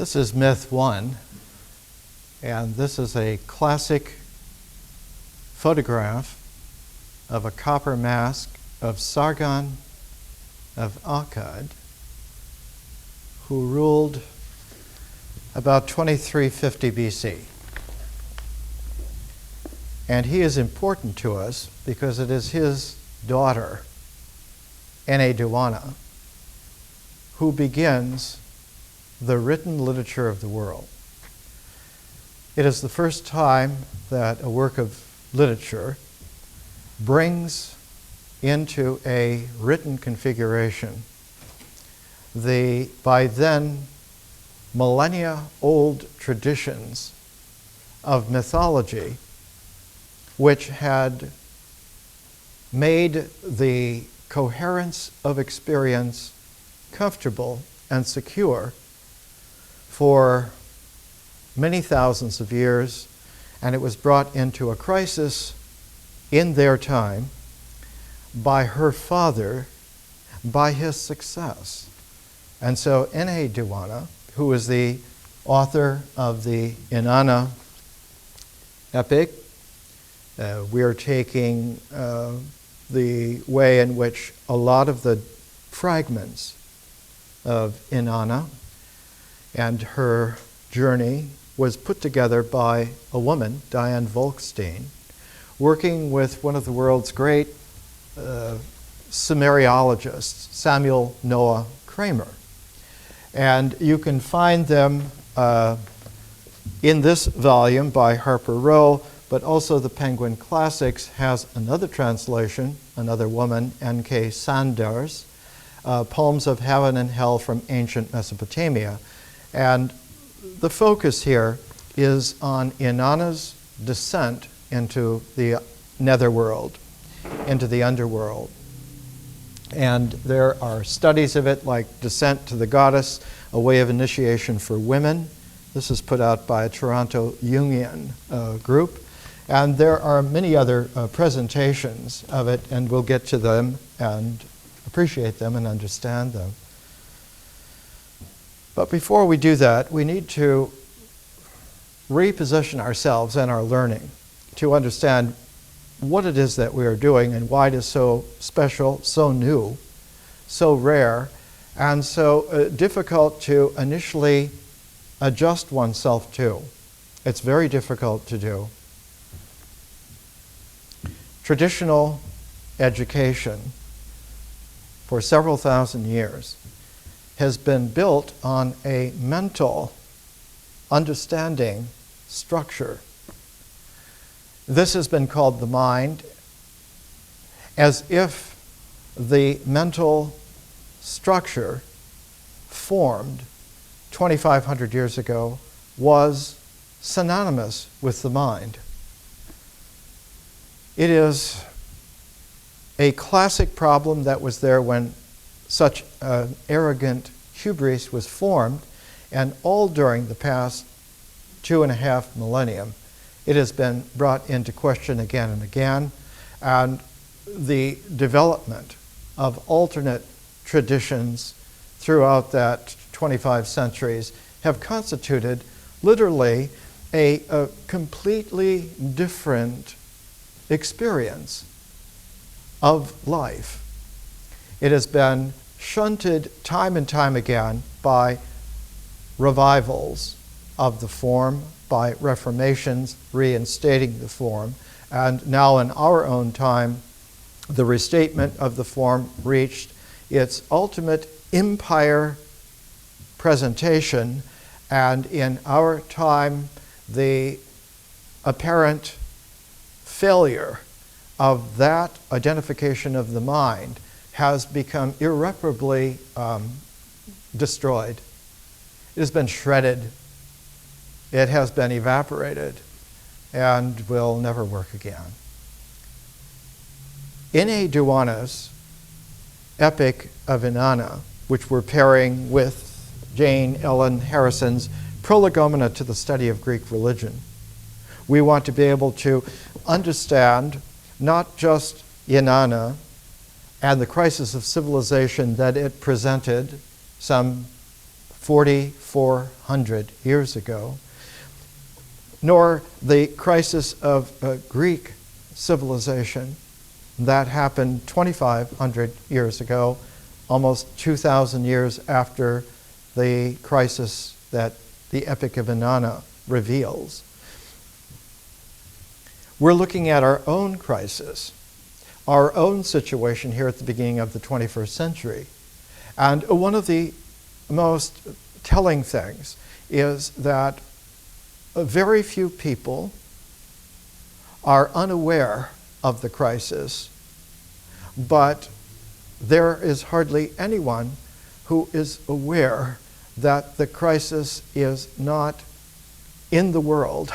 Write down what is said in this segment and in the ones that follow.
This is myth 1, and this is a classic photograph of a copper mask of Sargon of Akkad, who ruled about 2350 BC. And he is important to us because it is his daughter, Enheduanna, who begins the written literature of the world. It is the first time that a work of literature brings into a written configuration the, by then, millennia-old traditions of mythology which had made the coherence of experience comfortable and secure for many thousands of years, and it was brought into a crisis in their time by her father, by his success. And so Enheduanna, who is the author of the Enheduanna epic, we are taking the way in which a lot of the fragments of Enheduanna and her journey was put together by a woman, Diane Volkstein, working with one of the world's great Sumeriologists, Samuel Noah Kramer. And you can find them in this volume by Harper Row, but also the Penguin Classics has another translation, another woman, N.K. Sanders, Poems of Heaven and Hell from Ancient Mesopotamia. And the focus here is on Inanna's descent into the netherworld, into the underworld. And there are studies of it like Descent to the Goddess, a way of initiation for women. This is put out by a Toronto Jungian group. And there are many other presentations of it, and we'll get to them and appreciate them and understand them. But before we do that, we need to reposition ourselves and our learning to understand what it is that we are doing and why it is so special, so new, so rare, and so difficult to initially adjust oneself to. It's very difficult to do. Traditional education for several thousand years has been built on a mental understanding structure. This has been called the mind, as if the mental structure formed 2,500 years ago was synonymous with the mind. It is a classic problem that was there when such arrogant hubris was formed, and all during the past 2.5 millennium, it has been brought into question again and again, and the development of alternate traditions throughout that 25 centuries have constituted literally a completely different experience of life. It has been shunted time and time again by revivals of the form, by reformations reinstating the form, and now in our own time, the restatement of the form reached its ultimate empire presentation, and in our time, the apparent failure of that identification of the mind has become irreparably destroyed. It has been shredded. It has been evaporated and will never work again. Enheduanna's epic of Inanna, which we're pairing with Jane Ellen Harrison's Prolegomena to the Study of Greek Religion, we want to be able to understand not just Inanna and the crisis of civilization that it presented some 4,400 years ago, nor the crisis of Greek civilization that happened 2,500 years ago, almost 2,000 years after the crisis that the Epic of Enheduanna reveals. We're looking at our own crisis, our own situation here at the beginning of the 21st century. And one of the most telling things is that very few people are unaware of the crisis, but there is hardly anyone who is aware that the crisis is not in the world.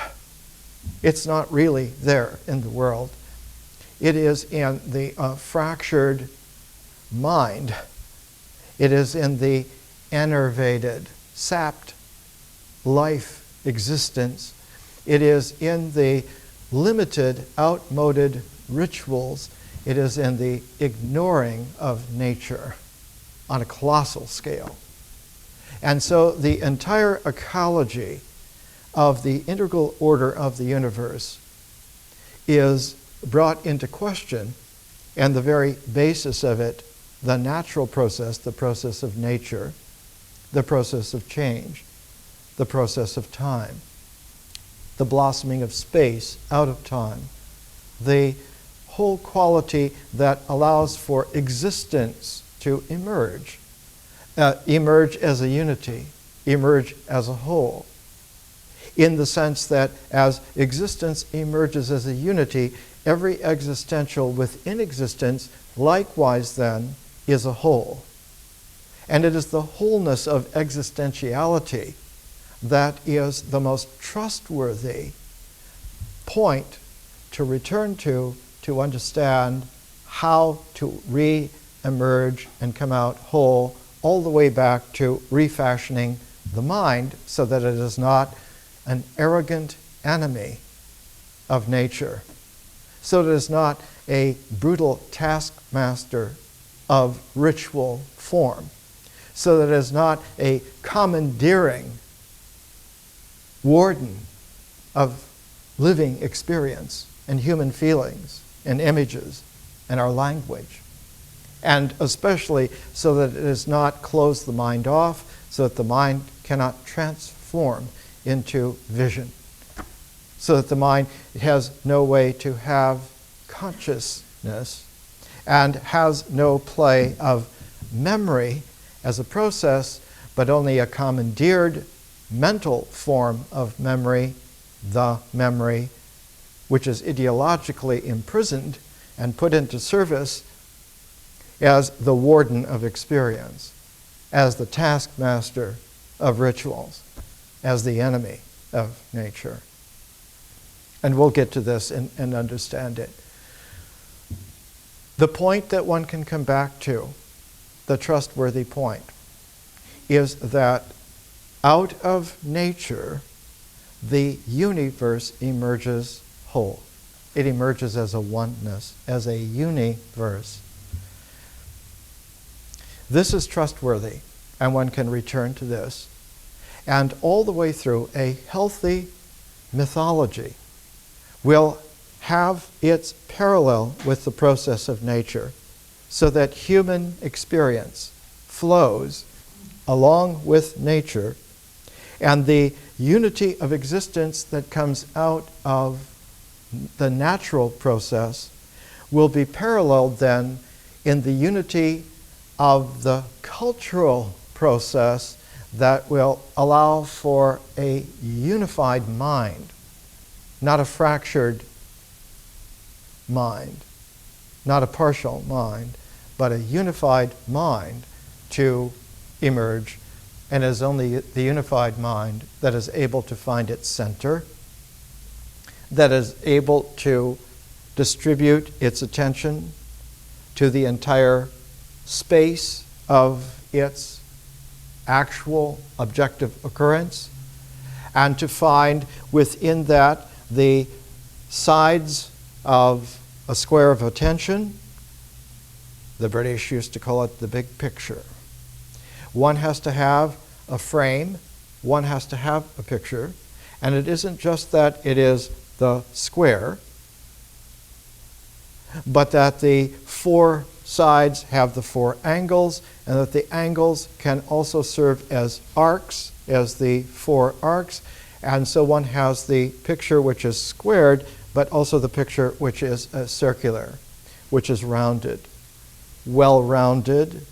It's not really there in the world. It is in the fractured mind. It is in the enervated, sapped life existence. It is in the limited, outmoded rituals. It is in the ignoring of nature on a colossal scale. And so the entire ecology of the integral order of the universe is brought into question, and the very basis of it, the natural process, the process of nature, the process of change, the process of time, the blossoming of space out of time, the whole quality that allows for existence to emerge, emerge as a unity, emerge as a whole, in the sense that as existence emerges as a unity, every existential within existence likewise then is a whole. And it is the wholeness of existentiality that is the most trustworthy point to return to understand how to re-emerge and come out whole, all the way back to refashioning the mind so that it is not an arrogant enemy of nature, so that it is not a brutal taskmaster of ritual form, so that it is not a commandeering warden of living experience and human feelings and images and our language. And especially so that it does not close the mind off, so that the mind cannot transform into vision, so that the mind has no way to have consciousness and has no play of memory as a process, but only a commandeered mental form of memory, the memory, which is ideologically imprisoned and put into service as the warden of experience, as the taskmaster of rituals, as the enemy of nature. And we'll get to this and understand it. The point that one can come back to, the trustworthy point, is that out of nature, the universe emerges whole. It emerges as a oneness, as a universe. This is trustworthy, and one can return to this. And all the way through, a healthy mythology will have its parallel with the process of nature, so that human experience flows along with nature, and the unity of existence that comes out of the natural process will be paralleled then in the unity of the cultural process that will allow for a unified mind, not a fractured mind, not a partial mind, but a unified mind to emerge. And it is only the unified mind that is able to find its center, that is able to distribute its attention to the entire space of its actual objective occurrence, and to find within that the sides of a square of attention. The British used to call it the big picture. One has to have a frame, one has to have a picture. And it isn't just that it is the square, but that the four sides have the four angles, and that the angles can also serve as arcs, as the four arcs. And so one has the picture which is squared, but also the picture which is circular, which is rounded. Well-rounded,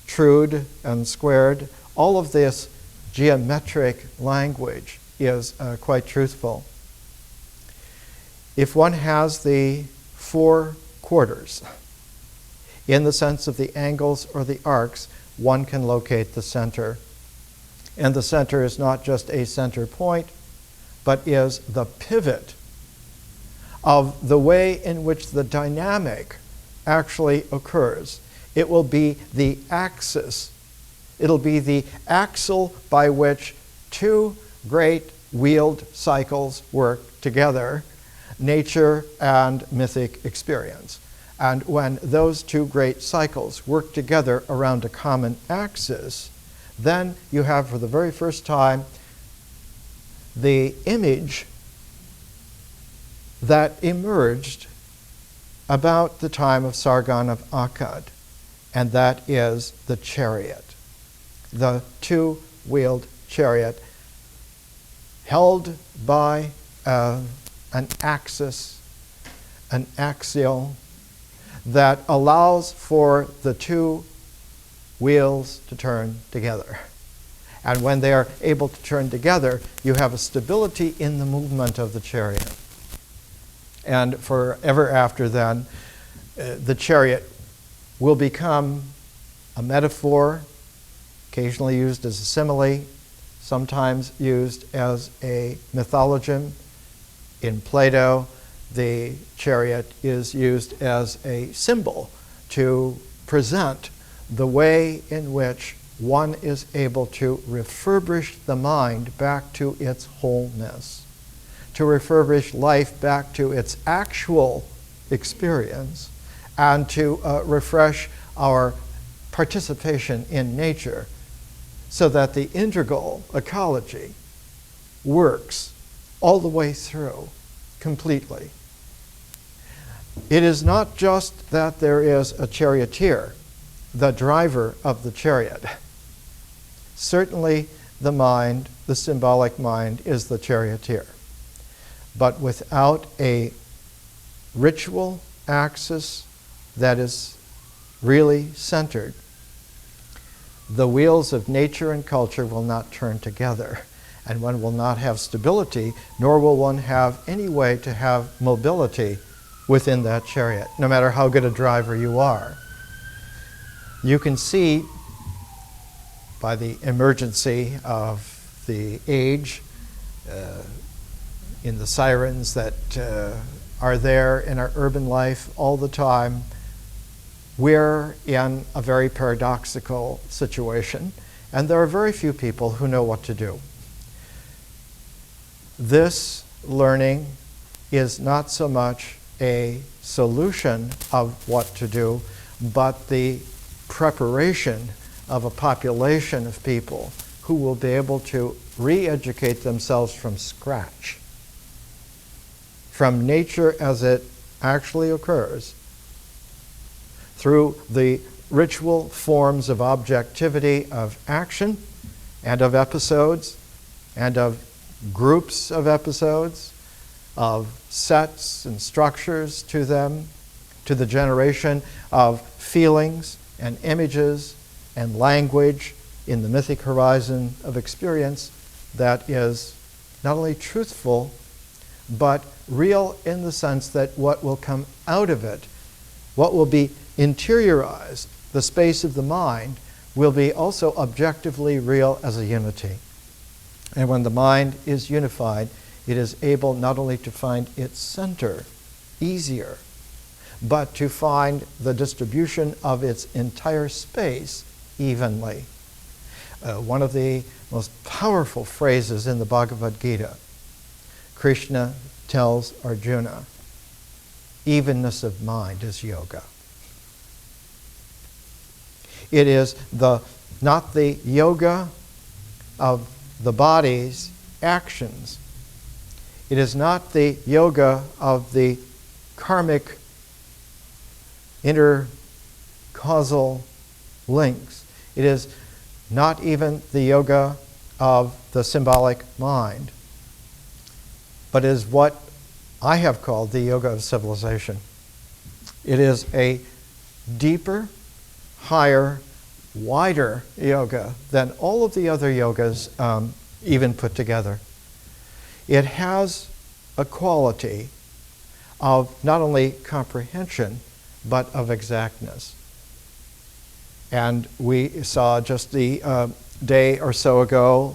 trued and squared, all of this geometric language is quite truthful. If one has the four quarters, in the sense of the angles or the arcs, one can locate the center. And the center is not just a center point, but is the pivot of the way in which the dynamic actually occurs. It will be the axis. It'll be the axle by which two great wheeled cycles work together, nature and mythic experience. And when those two great cycles work together around a common axis, then you have for the very first time the image that emerged about the time of Sargon of Akkad, and that is the chariot, the two-wheeled chariot held by an axis, an axial, that allows for the two wheels to turn together. And when they are able to turn together, you have a stability in the movement of the chariot. And forever after then, the chariot will become a metaphor, occasionally used as a simile, sometimes used as a mythologism. In Plato, the chariot is used as a symbol to present the way in which one is able to refurbish the mind back to its wholeness, to refurbish life back to its actual experience, and to refresh our participation in nature so that the integral ecology works all the way through completely. It is not just that there is a charioteer, the driver of the chariot. Certainly the mind, the symbolic mind, is the charioteer. But without a ritual axis that is really centered, the wheels of nature and culture will not turn together, and one will not have stability, nor will one have any way to have mobility within that chariot, no matter how good a driver you are. You can see by the emergency of the age in the sirens that are there in our urban life all the time, we're in a very paradoxical situation, and there are very few people who know what to do. This learning is not so much a solution of what to do, but the preparation of a population of people who will be able to re-educate themselves from scratch, from nature as it actually occurs, through the ritual forms of objectivity of action and of episodes and of groups of episodes, of sets and structures to them, to the generation of feelings and images and language in the mythic horizon of experience that is not only truthful, but real in the sense that what will come out of it, what will be interiorized, the space of the mind, will be also objectively real as a unity. And when the mind is unified, it is able not only to find its center easier, but to find the distribution of its entire space evenly. One of the most powerful phrases in the Bhagavad Gita, Krishna tells Arjuna, evenness of mind is yoga. It is not the yoga of the body's actions. It is not the yoga of the karmic intercausal links. It is not even the yoga of the symbolic mind, but is what I have called the yoga of civilization. It is a deeper, higher, wider yoga than all of the other yogas even put together. It has a quality of not only comprehension, but of exactness. And we saw just the day or so ago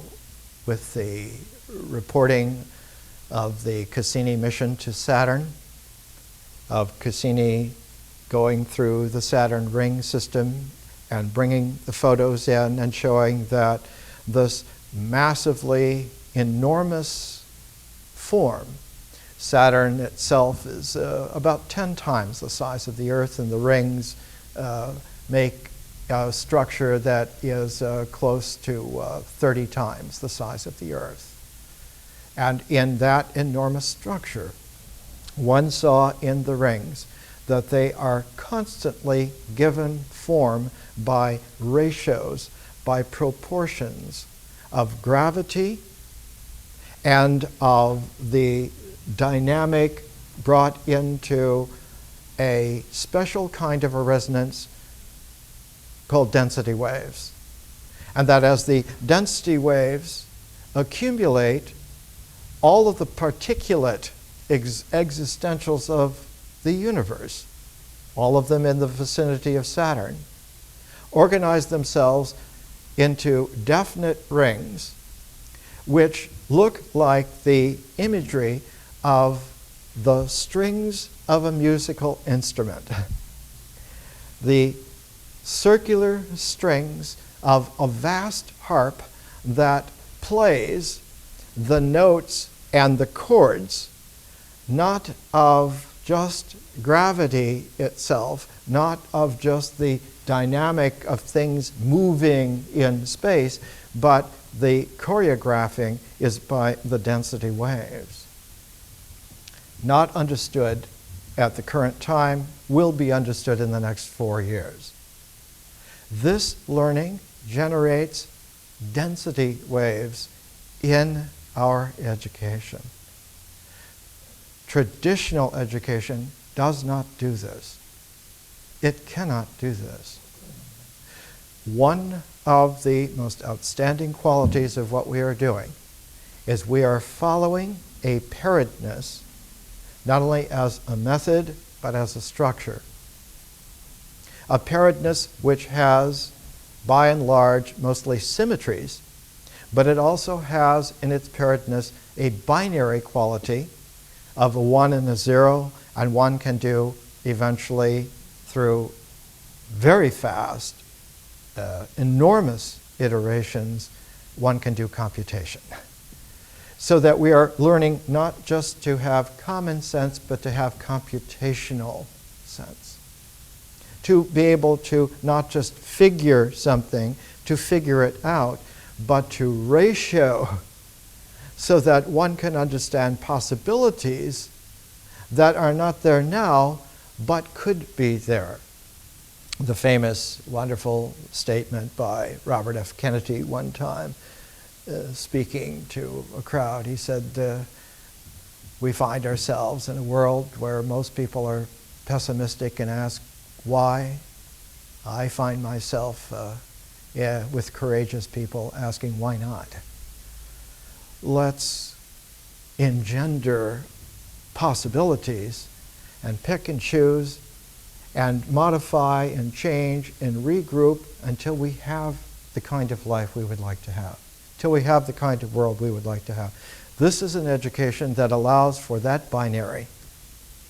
with the reporting of the Cassini mission to Saturn, of Cassini going through the Saturn ring system and bringing the photos in and showing that this massively enormous form, Saturn itself is about 10 times the size of the Earth, and the rings make a structure that is close to 30 times the size of the Earth. And in that enormous structure, one saw in the rings that they are constantly given form by ratios, by proportions of gravity and of the dynamic brought into a special kind of a resonance called density waves. And that as the density waves accumulate, all of the particulate existentials of the universe, all of them in the vicinity of Saturn, organize themselves into definite rings which look like the imagery of the strings of a musical instrument. The circular strings of a vast harp that plays the notes and the chords, not of just gravity itself, not of just the dynamic of things moving in space, but the choreographing is by the density waves. Not understood at the current time, will be understood in the next 4 years. This learning generates density waves in our education. Traditional education does not do this. It cannot do this. One of the most outstanding qualities of what we are doing is we are following a pairedness, not only as a method, but as a structure. A pairedness which has, by and large, mostly symmetries, but it also has in its pairedness a binary quality of a 1 and a 0, and one can do eventually through very fast, enormous iterations, one can do computation. So that we are learning not just to have common sense, but to have computational sense. To be able to not just figure something, to figure it out, but to ratio so that one can understand possibilities that are not there now, but could be there. The famous, wonderful statement by Robert F. Kennedy one time, speaking to a crowd, he said, we find ourselves in a world where most people are pessimistic and ask why. I find myself with courageous people asking why not. Let's engender possibilities and pick and choose and modify and change and regroup until we have the kind of life we would like to have, till we have the kind of world we would like to have. This is an education that allows for that binary,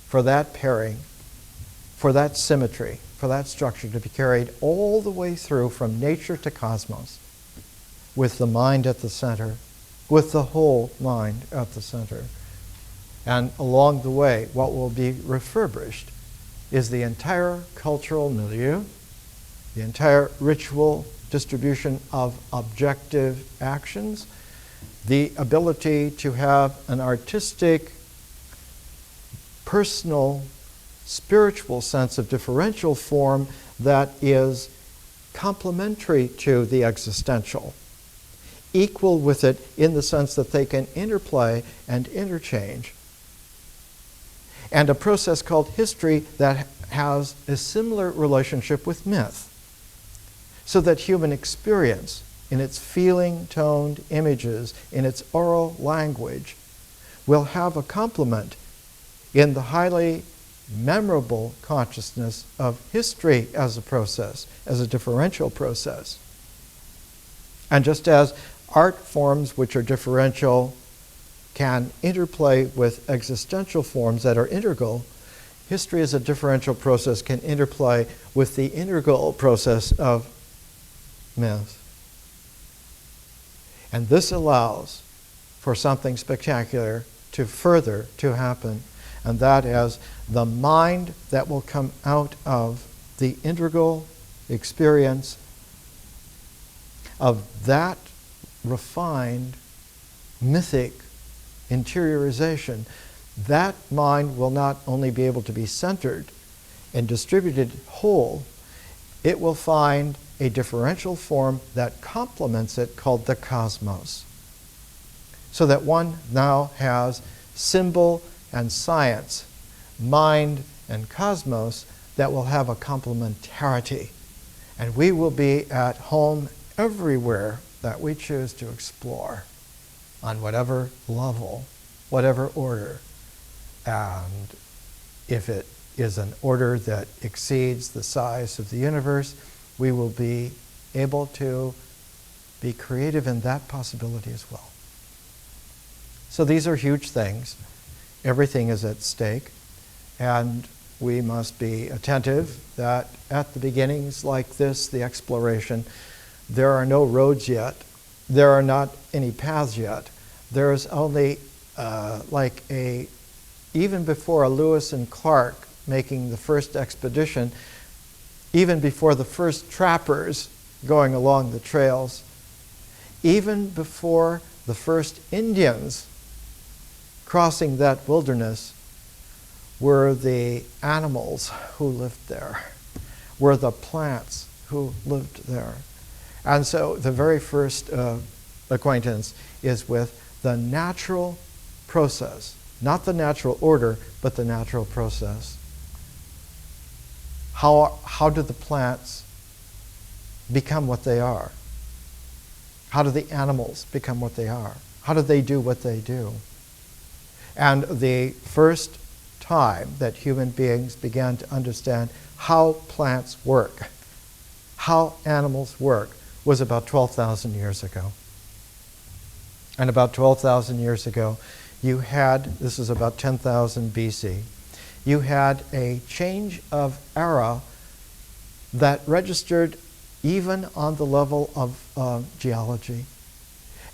for that pairing, for that symmetry, for that structure to be carried all the way through from nature to cosmos, with the mind at the center, with the whole mind at the center. And along the way, what will be refurbished is the entire cultural milieu, the entire ritual distribution of objective actions, the ability to have an artistic, personal, spiritual sense of differential form that is complementary to the existential, equal with it in the sense that they can interplay and interchange. And a process called history that has a similar relationship with myth, so that human experience, in its feeling-toned images, in its oral language, will have a complement in the highly memorable consciousness of history as a process, as a differential process. And just as art forms which are differential can interplay with existential forms that are integral, history as a differential process can interplay with the integral process of myth. And this allows for something spectacular to happen, and that is the mind that will come out of the integral experience of that refined mythic interiorization. That mind will not only be able to be centered and distributed whole, it will find a differential form that complements it called the cosmos. So that one now has symbol and science, mind and cosmos, that will have a complementarity. And we will be at home everywhere that we choose to explore, on whatever level, whatever order. And if it is an order that exceeds the size of the universe, we will be able to be creative in that possibility as well. So these are huge things. Everything is at stake. And we must be attentive that at the beginnings like this, the exploration, there are no roads yet. There are not any paths yet. There is only even before a Lewis and Clark making the first expedition, even before the first trappers going along the trails, even before the first Indians crossing that wilderness, were the animals who lived there, were the plants who lived there. And so the very first acquaintance is with the natural process, not the natural order, but the natural process. How do the plants become what they are? How do the animals become what they are? How do they do what they do? And the first time that human beings began to understand how plants work, how animals work, was about 12,000 years ago. And about 12,000 years ago, you had, this is about 10,000 BC, you had a change of era that registered even on the level of geology.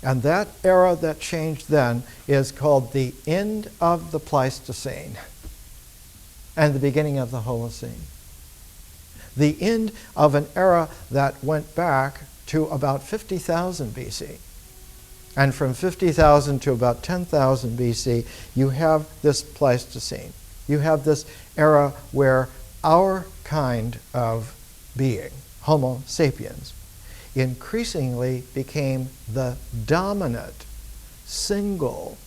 And that era that changed then is called the end of the Pleistocene and the beginning of the Holocene. The end of an era that went back to about 50,000 BC. And from 50,000 to about 10,000 BC, you have this Pleistocene. You have this era where our kind of being, Homo sapiens, increasingly became the dominant single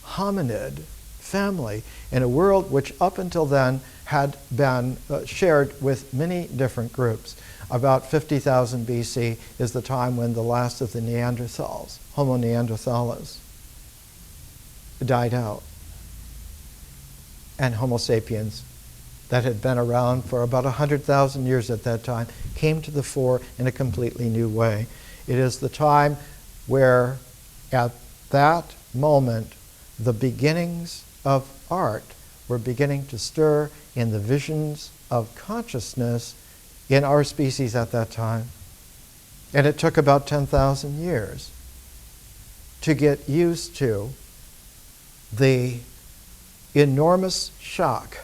hominid family in a world which up until then had been shared with many different groups. About 50,000 BC is the time when the last of the Neanderthals, Homo neanderthalis, died out. And Homo sapiens, that had been around for about 100,000 years at that time, came to the fore in a completely new way. It is the time where, at that moment, the beginnings of art were beginning to stir in the visions of consciousness in our species at that time. And it took about 10,000 years to get used to the enormous shock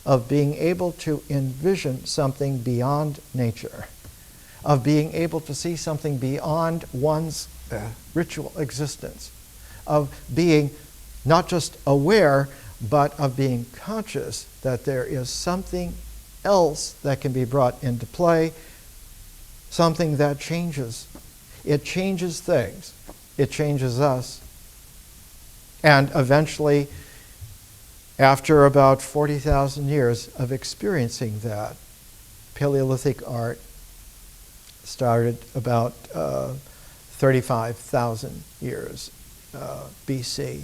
of being able to envision something beyond nature, of being able to see something beyond one's ritual existence, of being not just aware, but of being conscious that there is something else that can be brought into play, something that changes. It changes things. It changes us. And eventually, after about 40,000 years of experiencing that, Paleolithic art started about 35,000 years BC.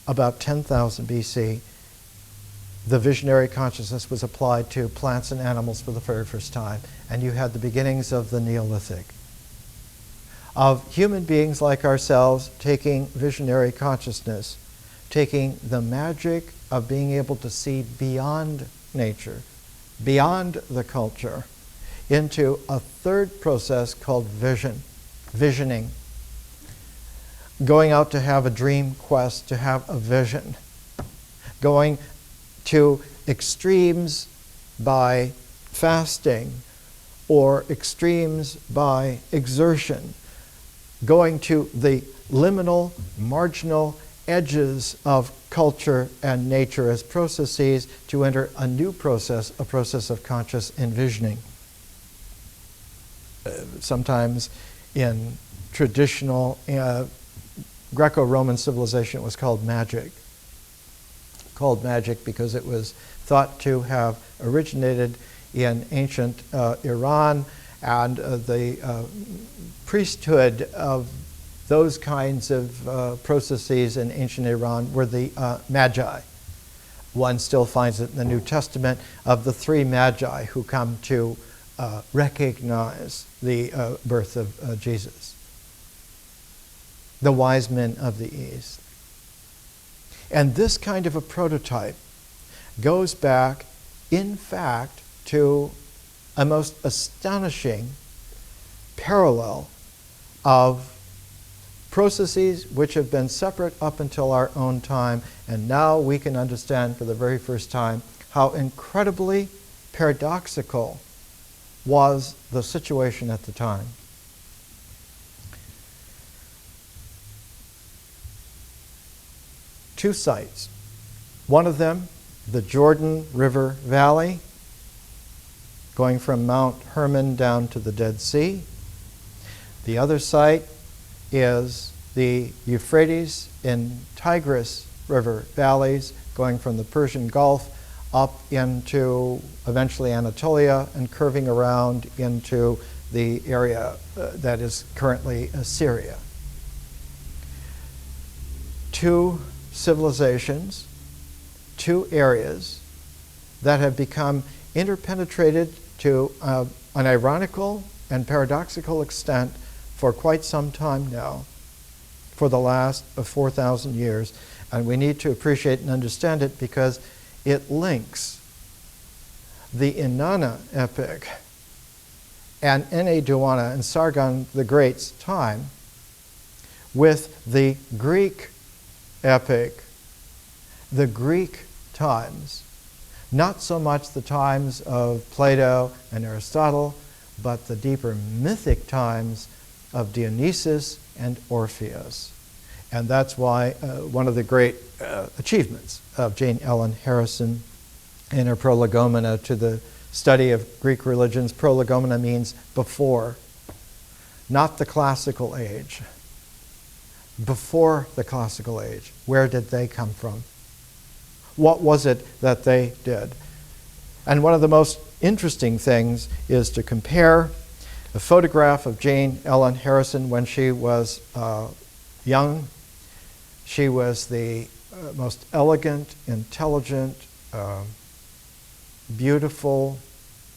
About 10,000 BC, the visionary consciousness was applied to plants and animals for the very first time, and you had the beginnings of the Neolithic, of human beings like ourselves taking visionary consciousness, taking the magic of being able to see beyond nature, beyond the culture, into a third process called visioning. Going out to have a dream quest, to have a vision. Going to extremes by fasting or extremes by exertion. Going to the liminal, marginal edges of culture and nature as processes to enter a new process, a process of conscious envisioning. Sometimes in traditional Greco-Roman civilization, it was called magic. Called magic because it was thought to have originated in ancient Iran, and the priesthood of those kinds of processes in ancient Iran were the magi. One still finds it in the New Testament of the three magi who come to recognize the birth of Jesus. The wise men of the East. And this kind of a prototype goes back, in fact, to a most astonishing parallel of processes which have been separate up until our own time, and now we can understand for the very first time how incredibly paradoxical was the situation at the time. Two sites. One of them, the Jordan River Valley, going from Mount Hermon down to the Dead Sea. The other site is the Euphrates and Tigris River valleys, going from the Persian Gulf up into eventually Anatolia and curving around into the area that is currently Syria. Two civilizations, two areas that have become interpenetrated to an ironical and paradoxical extent for quite some time now, for the last 4,000 years. And we need to appreciate and understand it because it links the Enheduanna epic and Enheduanna and Sargon the Great's time with the Greek epic, the Greek times. Not so much the times of Plato and Aristotle, but the deeper mythic times of Dionysus and Orpheus. And that's why one of the great achievements of Jane Ellen Harrison in her Prolegomena to the study of Greek religions. Prolegomena means before, not the classical age. Before the classical age. Where did they come from? What was it that they did? And one of the most interesting things is to compare a photograph of Jane Ellen Harrison when she was young. She was the most elegant, intelligent, beautiful,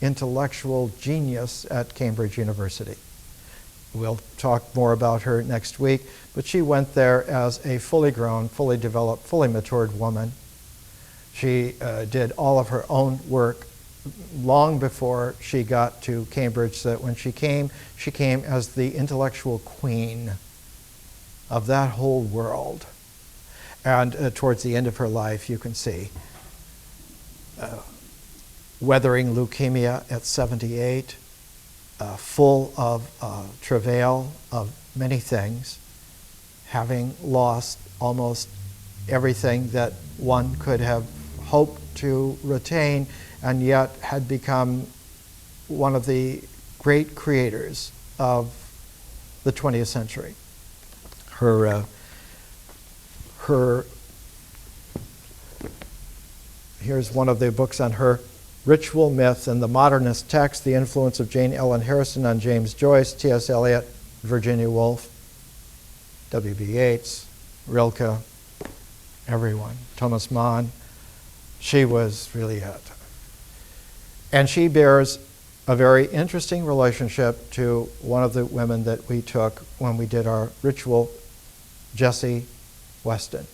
intellectual genius at Cambridge University. We'll talk more about her next week, but she went there as a fully grown, fully developed, fully matured woman. She did all of her own work long before she got to Cambridge, so that when she came as the intellectual queen of that whole world. And towards the end of her life, you can see weathering leukemia at 78, full of travail of many things, having lost almost everything that one could have hoped to retain, and yet had become one of the great creators of the 20th century. Here's one of the books on her: Ritual Myth and the Modernist Text, the Influence of Jane Ellen Harrison on James Joyce, T.S. Eliot, Virginia Woolf, W.B. Yeats, Rilke, everyone, Thomas Mann. She was really it. And she bears a very interesting relationship to one of the women that we took when we did our ritual, Jessie Weston.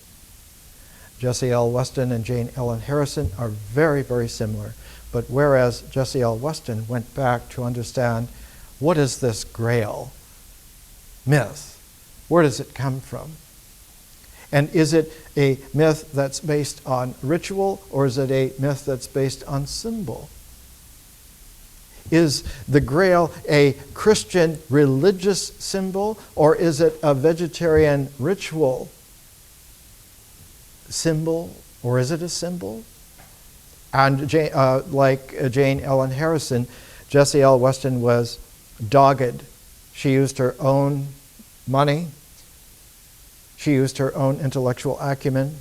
Jessie L. Weston and Jane Ellen Harrison are very, very similar. But whereas Jessie L. Weston went back to understand, what is this Grail myth? Where does it come from? And is it a myth that's based on ritual, or is it a myth that's based on symbol? Is the Grail a Christian religious symbol, or is it a vegetarian ritual symbol, or is it a symbol? And like Jane Ellen Harrison, Jessie L. Weston was dogged. She used her own money. She used her own intellectual acumen.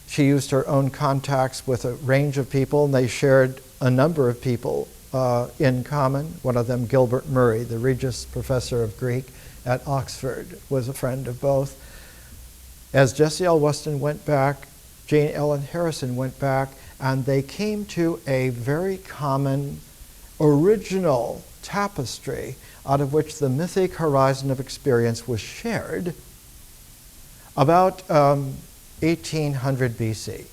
She used her own contacts with a range of people, and they shared a number of people in common. One of them, Gilbert Murray, the Regius Professor of Greek at Oxford, was a friend of both. As Jessie L. Weston went back, Jane Ellen Harrison went back, and they came to a very common original tapestry out of which the mythic horizon of experience was shared about 1800 BC.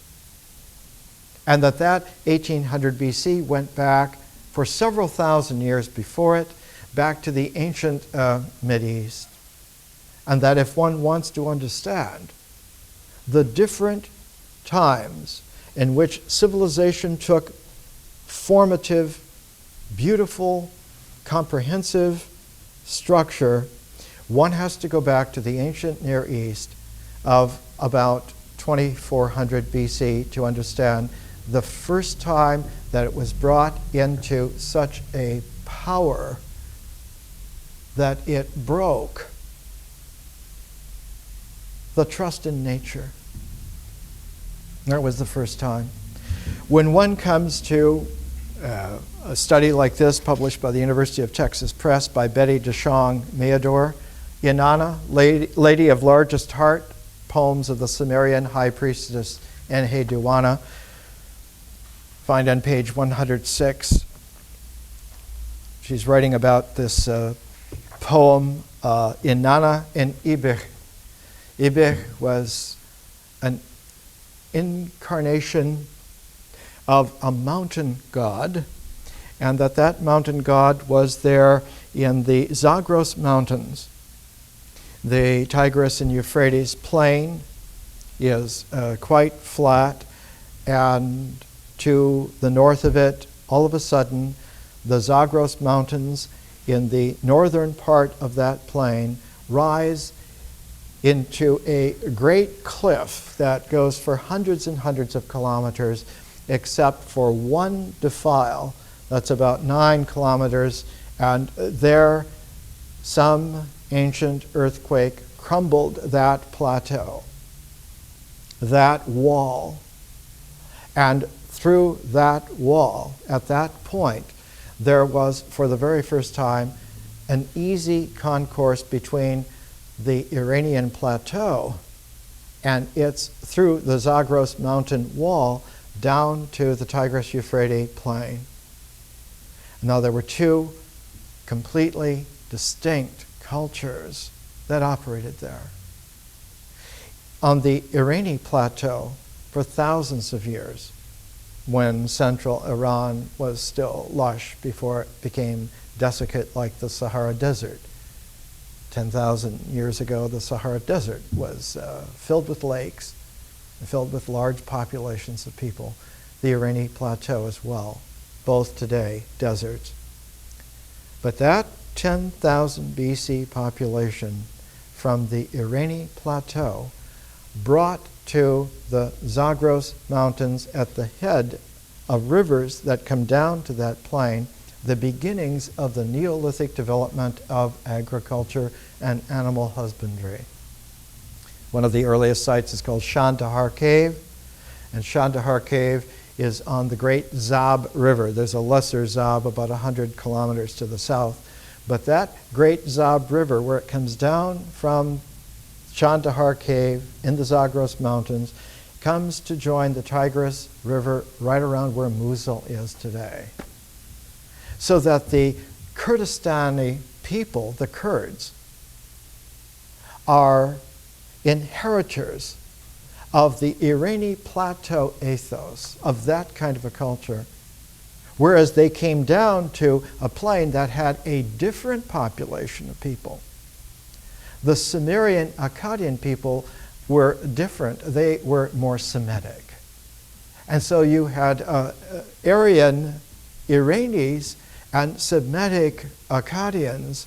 And that 1800 BC went back for several thousand years before it, back to the ancient Mideast. And that if one wants to understand the different times in which civilization took formative, beautiful, comprehensive structure, one has to go back to the ancient Near East of about 2400 BC to understand the first time that it was brought into such a power that it broke the trust in nature. That was the first time. When one comes to a study like this, published by the University of Texas Press by Betty DeShong Meador, Enheduanna, Lady of Largest Heart, Poems of the Sumerian High Priestess Enheduanna, find on page 106. She's writing about this poem, Inanna in Ibich. Ibich was an incarnation of a mountain god, and that mountain god was there in the Zagros Mountains. The Tigris and Euphrates plain is quite flat, and to the north of it, all of a sudden, the Zagros Mountains in the northern part of that plain rise into a great cliff that goes for hundreds and hundreds of kilometers, except for one defile that's about 9 kilometers, and there some ancient earthquake crumbled that plateau, that wall. And through that wall, at that point, there was, for the very first time, an easy concourse between the Iranian plateau and it's through the Zagros mountain wall down to the Tigris-Euphrates plain. Now there were two completely distinct cultures that operated there. On the Iranian plateau, for thousands of years, when central Iran was still lush before it became desiccant like the Sahara Desert. 10,000 years ago, the Sahara Desert was filled with lakes, filled with large populations of people. The Iranian plateau as well, both today deserts. But that 10,000 BC population from the Irani Plateau brought to the Zagros Mountains at the head of rivers that come down to that plain the beginnings of the Neolithic development of agriculture and animal husbandry. One of the earliest sites is called Shandahar Cave, and Shandahar Cave is on the Great Zab River. There's a lesser Zab about 100 kilometers to the south, but that Great Zab River, where it comes down from Shandahar Cave in the Zagros Mountains, comes to join the Tigris River right around where Mosul is today. So that the Kurdistani people, the Kurds, are inheritors of the Irani Plateau ethos, of that kind of a culture, whereas they came down to a plain that had a different population of people. The Sumerian Akkadian people were different. They were more Semitic. And so you had Aryan Iranis and Semitic Akkadians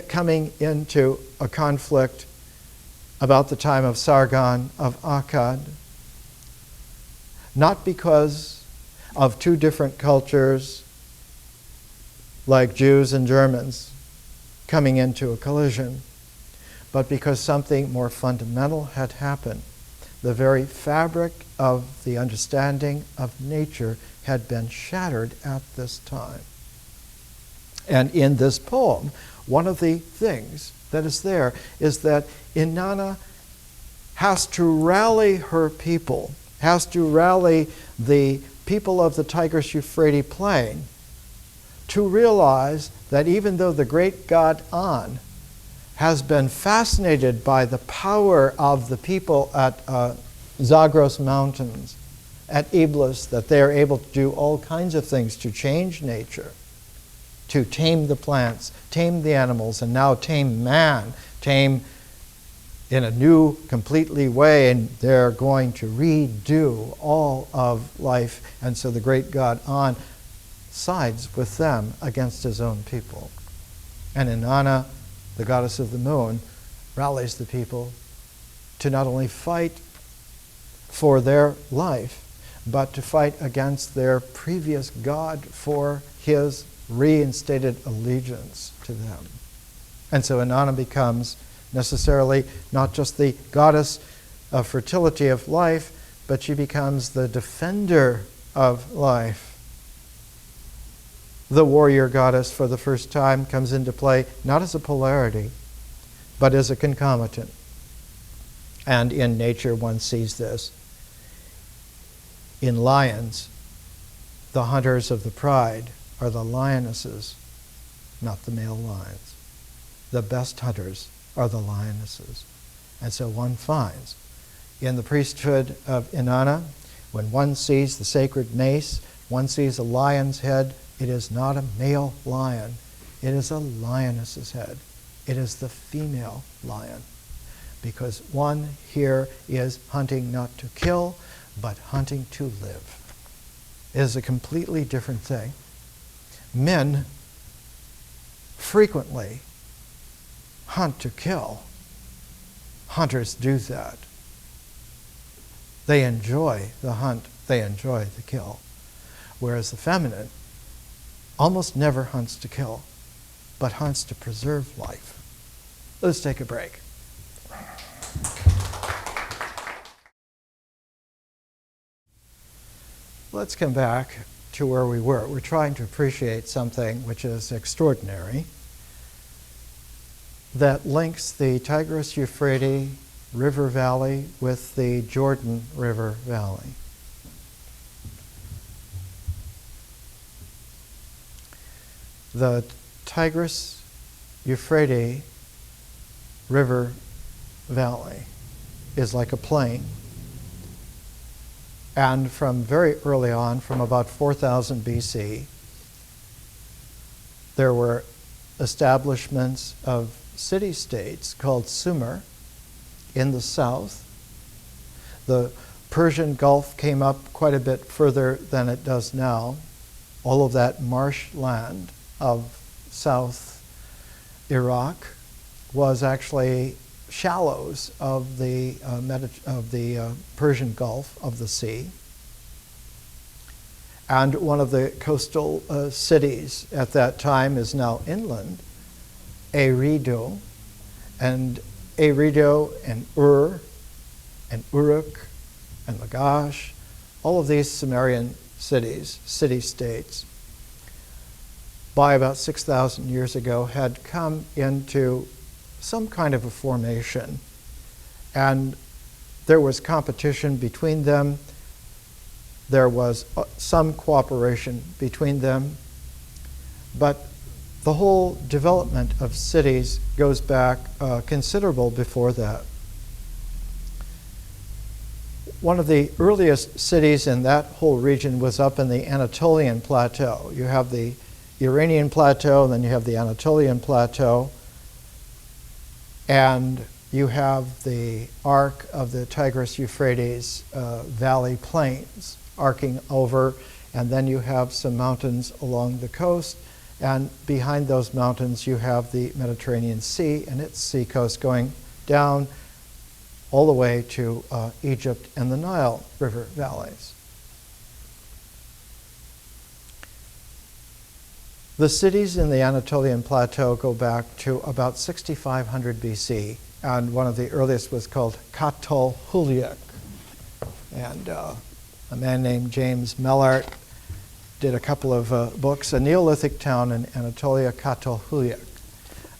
coming into a conflict about the time of Sargon of Akkad, not because of two different cultures like Jews and Germans coming into a collision, but because something more fundamental had happened. The very fabric of the understanding of nature had been shattered at this time. And in this poem, one of the things that is there is that Inanna has to rally her people, has to rally the people of the Tigris-Euphrates plain to realize that even though the great god An has been fascinated by the power of the people at Zagros Mountains, at Eblis, that they are able to do all kinds of things to change nature, to tame the plants, tame the animals, and now tame man, tame in a new, completely way, and they're going to redo all of life. And so the great god An sides with them against his own people. And Inanna, the goddess of the moon, rallies the people to not only fight for their life, but to fight against their previous god for his reinstated allegiance to them. And so Inanna becomes necessarily not just the goddess of fertility of life, but she becomes the defender of life. The warrior goddess for the first time comes into play not as a polarity, but as a concomitant. And in nature one sees this. In lions, the hunters of the pride are the lionesses, not the male lions. The best hunters are the lionesses. And so one finds in the priesthood of Inanna, when one sees the sacred mace, one sees a lion's head, it is not a male lion, it is a lioness's head. It is the female lion. Because one here is hunting not to kill, but hunting to live. It is a completely different thing. Men frequently hunt to kill. Hunters do that. They enjoy the hunt, they enjoy the kill. Whereas the feminine almost never hunts to kill, but hunts to preserve life. Let's take a break. Let's come back to where we were. We're trying to appreciate something which is extraordinary, that links the Tigris-Euphrates River Valley with the Jordan River Valley. The Tigris-Euphrates River Valley is like a plain. And from very early on, from about 4000 BC, there were establishments of city-states called Sumer in the south. The Persian Gulf came up quite a bit further than it does now. All of that marsh land of South Iraq was actually shallows of the Persian Gulf of the sea. And one of the coastal cities at that time is now inland, Eridu. And Eridu and Ur and Uruk and Lagash, all of these Sumerian cities, city-states, by about 6,000 years ago had come into some kind of a formation. And there was competition between them. There was some cooperation between them. But the whole development of cities goes back considerable before that. One of the earliest cities in that whole region was up in the Anatolian Plateau. You have the Iranian Plateau, and then you have the Anatolian Plateau, and you have the arc of the Tigris-Euphrates Valley plains arcing over, and then you have some mountains along the coast, and behind those mountains you have the Mediterranean Sea and its seacoast going down all the way to Egypt and the Nile River valleys. The cities in the Anatolian Plateau go back to about 6,500 BC, and one of the earliest was called Çatalhöyük. And a man named James Mellart did a couple of books, A Neolithic Town in Anatolia, Çatalhöyük.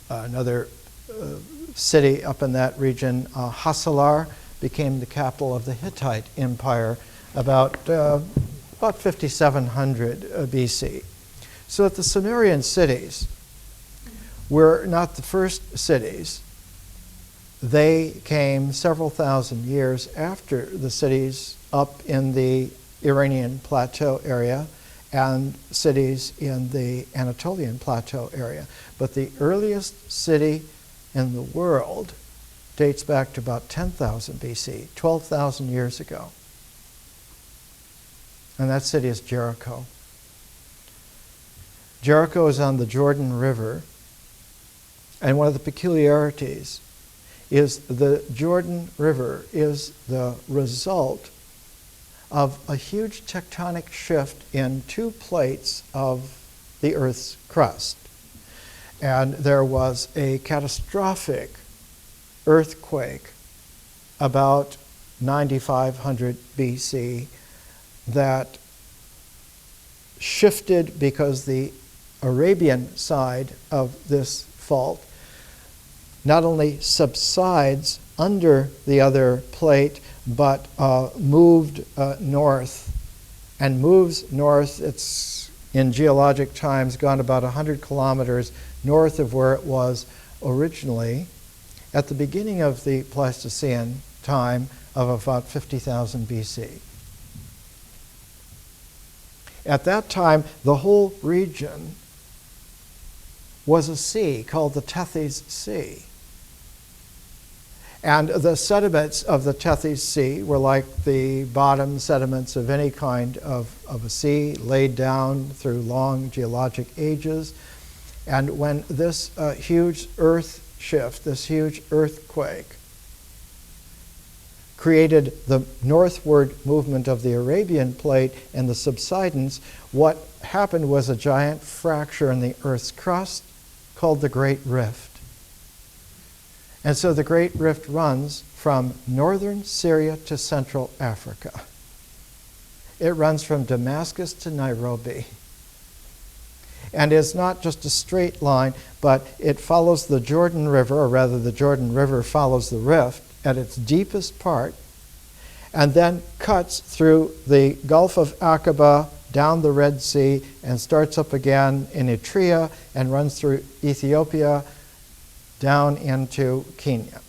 Another city up in that region, Hassalar, became the capital of the Hittite Empire about 5,700 BC. So that the Sumerian cities were not the first cities. They came several thousand years after the cities up in the Iranian Plateau area and cities in the Anatolian Plateau area. But the earliest city in the world dates back to about 10,000 BC, 12,000 years ago. And that city is Jericho. Jericho is on the Jordan River, and one of the peculiarities is the Jordan River is the result of a huge tectonic shift in two plates of the Earth's crust. And there was a catastrophic earthquake about 9,500 BC that shifted because the Arabian side of this fault not only subsides under the other plate, but moved north, and moves north. It's in geologic times gone about 100 kilometers north of where it was originally at the beginning of the Pleistocene time of about 50,000 BC. At that time, the whole region was a sea called the Tethys Sea. And the sediments of the Tethys Sea were like the bottom sediments of any kind of a sea laid down through long geologic ages. And when this huge earth shift, this huge earthquake, created the northward movement of the Arabian plate and the subsidence, what happened was a giant fracture in the Earth's crust called the Great Rift. And so the Great Rift runs from northern Syria to Central Africa. It runs from Damascus to Nairobi. And it's not just a straight line, but it follows the Jordan River, or rather the Jordan River follows the rift at its deepest part, and then cuts through the Gulf of Aqaba, down the Red Sea, and starts up again in Eritrea and runs through Ethiopia down into Kenya.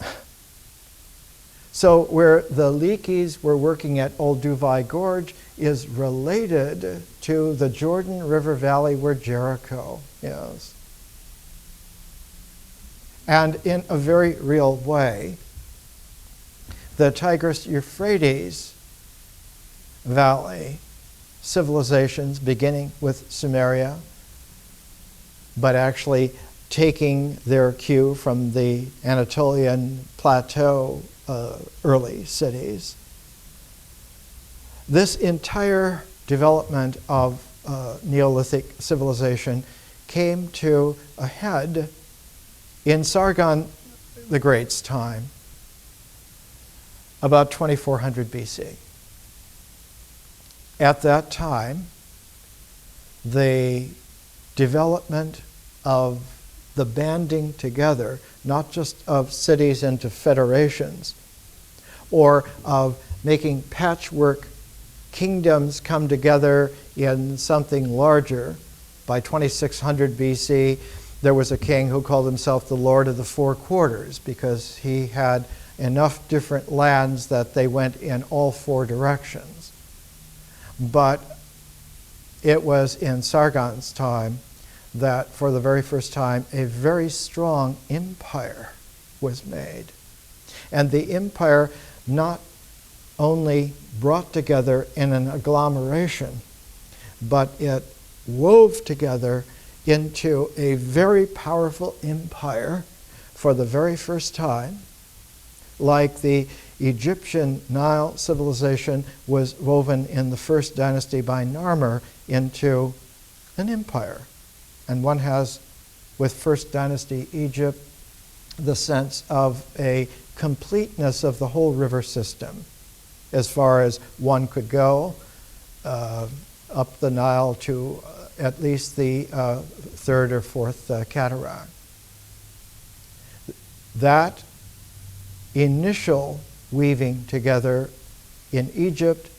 So where the Leakeys were working at Old Duvai Gorge is related to the Jordan River Valley where Jericho is. And in a very real way, the Tigris-Euphrates Valley civilizations, beginning with Sumeria, but actually taking their cue from the Anatolian plateau early cities. This entire development of Neolithic civilization came to a head in Sargon the Great's time, about 2400 BC. At that time, the development of the banding together, not just of cities into federations, or of making patchwork kingdoms come together in something larger. By 2600 BC, there was a king who called himself the Lord of the Four Quarters because he had enough different lands that they went in all four directions. But it was in Sargon's time that for the very first time a very strong empire was made. And the empire not only brought together in an agglomeration, but it wove together into a very powerful empire for the very first time, like the Egyptian Nile civilization was woven in the first dynasty by Narmer into an empire. And one has, with First Dynasty Egypt, the sense of a completeness of the whole river system, as far as one could go, up the Nile to at least the third or fourth cataract. That initial weaving together in Egypt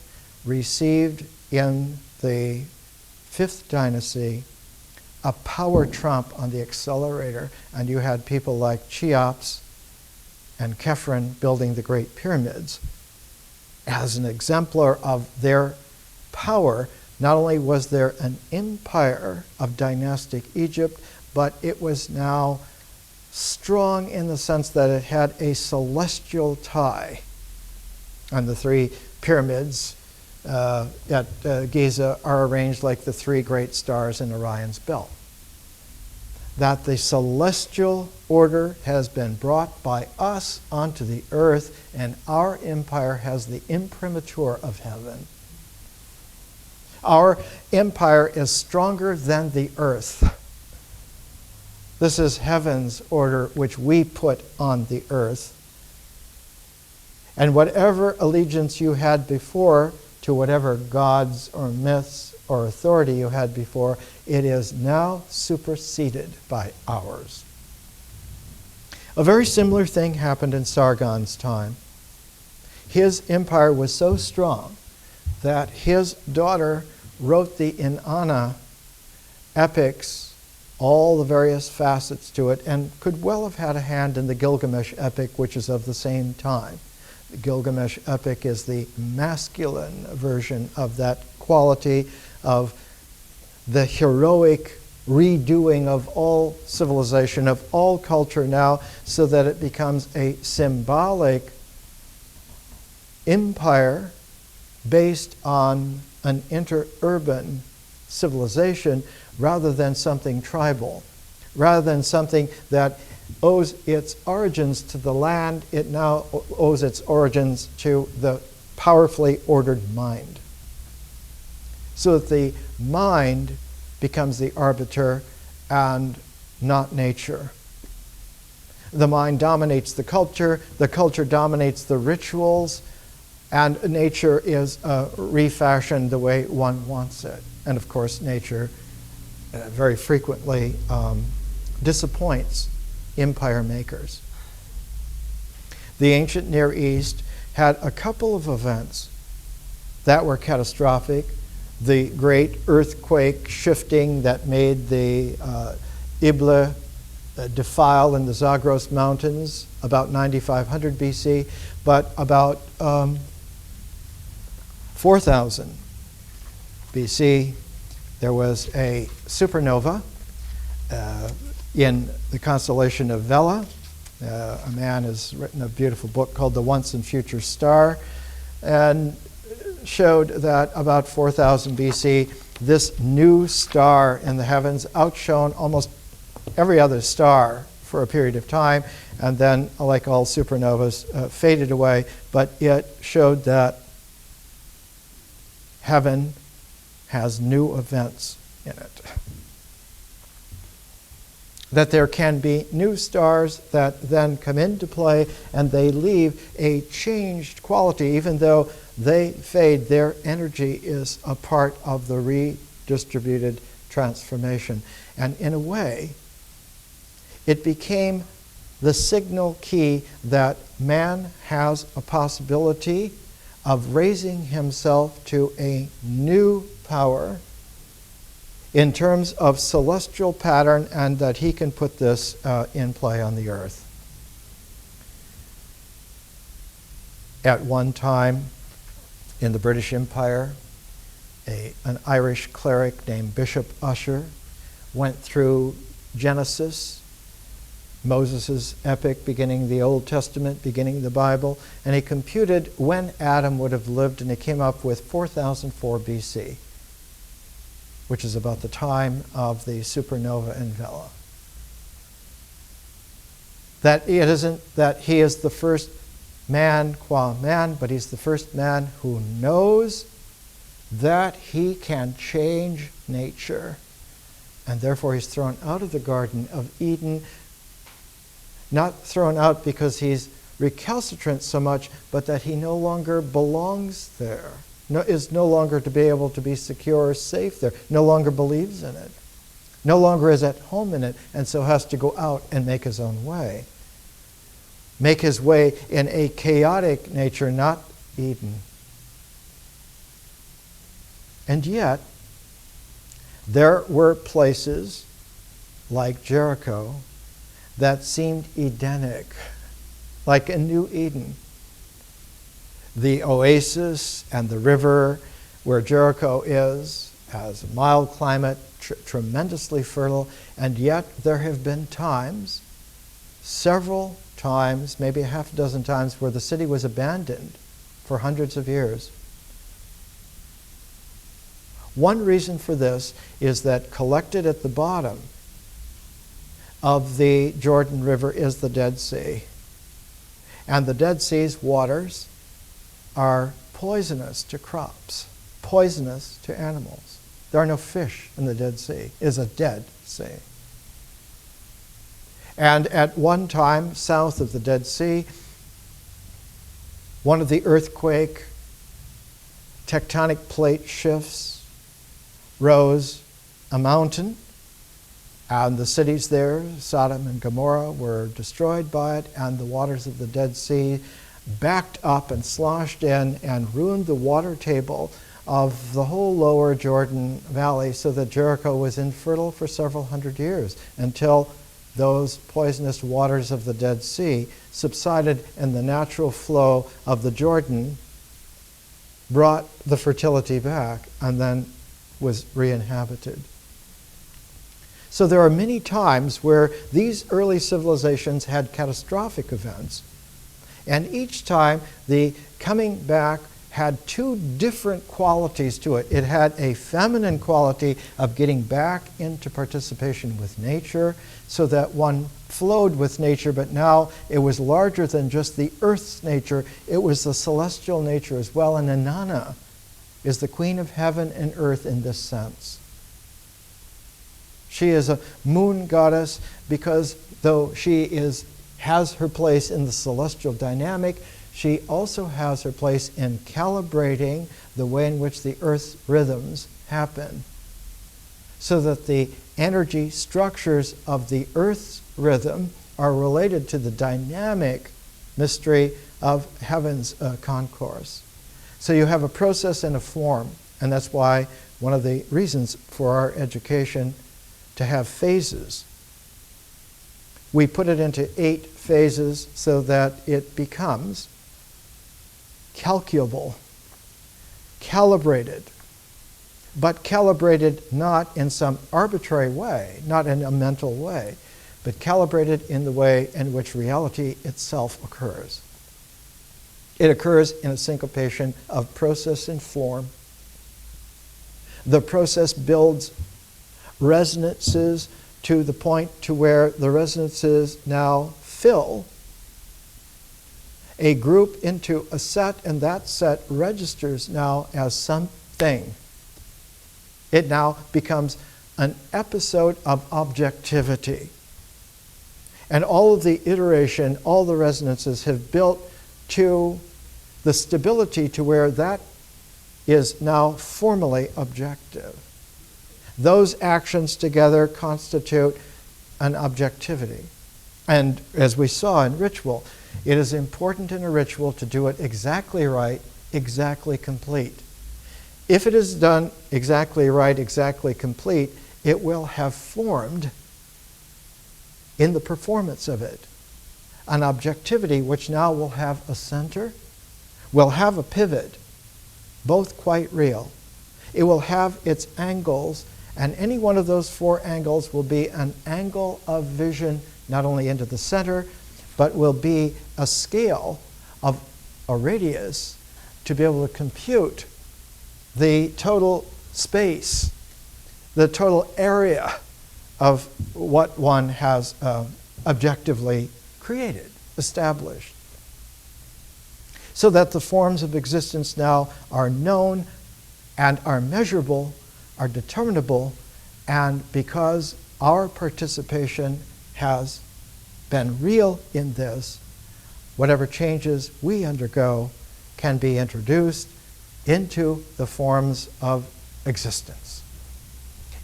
received in the fifth dynasty a power trump on the accelerator, and you had people like Cheops and Khephren building the Great Pyramids as an exemplar of their power. Not only was there an empire of dynastic Egypt, but it was now strong in the sense that it had a celestial tie. And the three pyramids at Giza are arranged like the three great stars in Orion's belt. That the celestial order has been brought by us onto the earth, and our empire has the imprimatur of heaven. Our empire is stronger than the earth. This is heaven's order which we put on the earth. And whatever allegiance you had before to whatever gods or myths or authority you had before, it is now superseded by ours. A very similar thing happened in Sargon's time. His empire was so strong that his daughter wrote the Enheduanna epics, all the various facets to it, and could well have had a hand in the Gilgamesh epic, which is of the same time. The Gilgamesh epic is the masculine version of that quality of the heroic redoing of all civilization, of all culture now, so that it becomes a symbolic empire based on an interurban civilization rather than something tribal, rather than something that owes its origins to the land. It now owes its origins to the powerfully ordered mind. So that the mind becomes the arbiter and not nature. The mind dominates the culture dominates the rituals, and nature is refashioned the way one wants it. And of course, nature very frequently disappoints empire makers. The ancient Near East had a couple of events that were catastrophic. The great earthquake shifting that made the Ibla defile in the Zagros Mountains about 9500 BC, but about 4000 BC, there was a supernova in the constellation of Vela. A man has written a beautiful book called The Once and Future Star, and showed that about 4000 BC, this new star in the heavens outshone almost every other star for a period of time, and then, like all supernovas, faded away. But it showed that heaven has new events in it. That there can be new stars that then come into play, and they leave a changed quality. Even though they fade, their energy is a part of the redistributed transformation. And in a way, it became the signal key that man has a possibility of raising himself to a new power in terms of celestial pattern, and that he can put this in play on the earth. At one time in the British Empire, an Irish cleric named Bishop Ussher went through Genesis, Moses' epic, beginning the Old Testament, beginning the Bible, and he computed when Adam would have lived, and he came up with 4004 BC, which is about the time of the supernova in Vela. That it isn't that he is the first man qua man, but he's the first man who knows that he can change nature. And therefore he's thrown out of the Garden of Eden, not thrown out because he's recalcitrant so much, but that he no longer belongs there, is no longer to be able to be secure or safe there, no longer believes in it, no longer is at home in it, and so has to go out and make his own way. Make his way in a chaotic nature, not Eden. And yet, there were places like Jericho that seemed Edenic, like a new Eden. The oasis and the river where Jericho is has a mild climate, tremendously fertile, and yet there have been times, several times, maybe a half a dozen times, where the city was abandoned for hundreds of years. One reason for this is that collected at the bottom of the Jordan River is the Dead Sea. And the Dead Sea's waters are poisonous to crops, poisonous to animals. There are no fish in the Dead Sea. It is a dead sea. And at one time, south of the Dead Sea, one of the earthquake tectonic plate shifts rose a mountain, and the cities there, Sodom and Gomorrah, were destroyed by it, and the waters of the Dead Sea backed up and sloshed in and ruined the water table of the whole lower Jordan Valley, so that Jericho was infertile for several hundred years until those poisonous waters of the Dead Sea subsided, and the natural flow of the Jordan brought the fertility back and then was re-inhabited. So there are many times where these early civilizations had catastrophic events, and each time the coming back had two different qualities to it. It had a feminine quality of getting back into participation with nature, so that one flowed with nature, but now it was larger than just the earth's nature. It was the celestial nature as well, and Enheduanna is the queen of heaven and earth in this sense. She is a moon goddess because though she has her place in the celestial dynamic, she also has her place in calibrating the way in which the earth's rhythms happen, so that the energy structures of the earth's rhythm are related to the dynamic mystery of heaven's concourse. So you have a process and a form, and that's why one of the reasons for our education to have phases. We put it into 8 phases so that it becomes calculable, calibrated, but calibrated not in some arbitrary way, not in a mental way, but calibrated in the way in which reality itself occurs. It occurs in a syncopation of process and form. The process builds resonances to the point to where the resonances now fill a group into a set, and that set registers now as something. It now becomes an episode of objectivity. And all of the iteration, all the resonances have built to the stability to where that is now formally objective. Those actions together constitute an objectivity. And as we saw in ritual, it is important in a ritual to do it exactly right, exactly complete. If it is done exactly right, exactly complete, it will have formed in the performance of it an objectivity which now will have a center, will have a pivot, both quite real. It will have its angles, and any one of those four angles will be an angle of vision not only into the center, but will be a scale of a radius to be able to compute the total space, the total area of what one has objectively created, established. So that the forms of existence now are known and are measurable, are determinable, and because our participation has been real in this, whatever changes we undergo can be introduced into the forms of existence.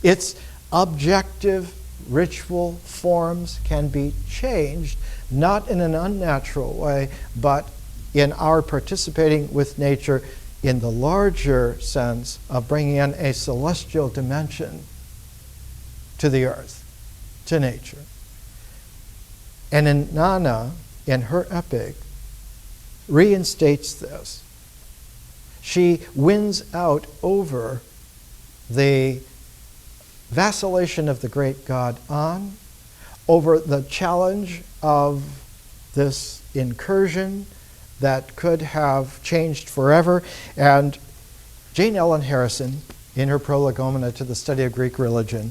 Its objective ritual forms can be changed, not in an unnatural way, but in our participating with nature in the larger sense of bringing in a celestial dimension to the earth, to nature. And Enheduanna, in her epic, reinstates this. She wins out over the vacillation of the great god An, over the challenge of this incursion that could have changed forever. And Jane Ellen Harrison, in her Prolegomena to the Study of Greek Religion,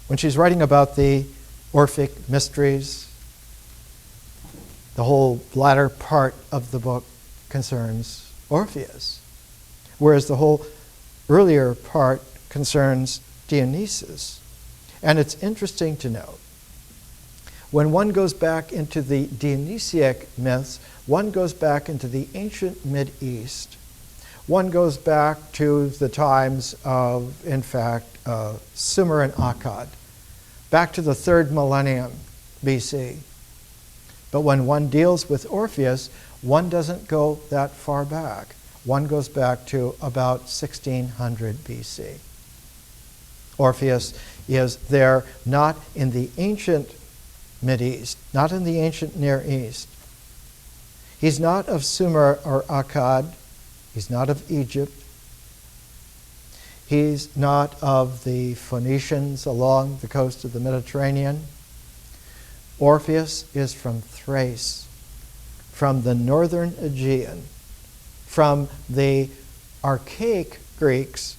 when she's writing about the Orphic mysteries, the whole latter part of the book concerns Orpheus, whereas the whole earlier part concerns Dionysus. And it's interesting to note, when one goes back into the Dionysiac myths, one goes back into the ancient Mid-East. One goes back to the times of, in fact, Sumer and Akkad, back to the 3rd millennium BC. But when one deals with Orpheus, one doesn't go that far back. One goes back to about 1600 BC. Orpheus is there not in the ancient Mid-East, not in the ancient Near East. He's not of Sumer or Akkad. He's not of Egypt. He's not of the Phoenicians along the coast of the Mediterranean. Orpheus is from Thrace, from the northern Aegean, from the archaic Greeks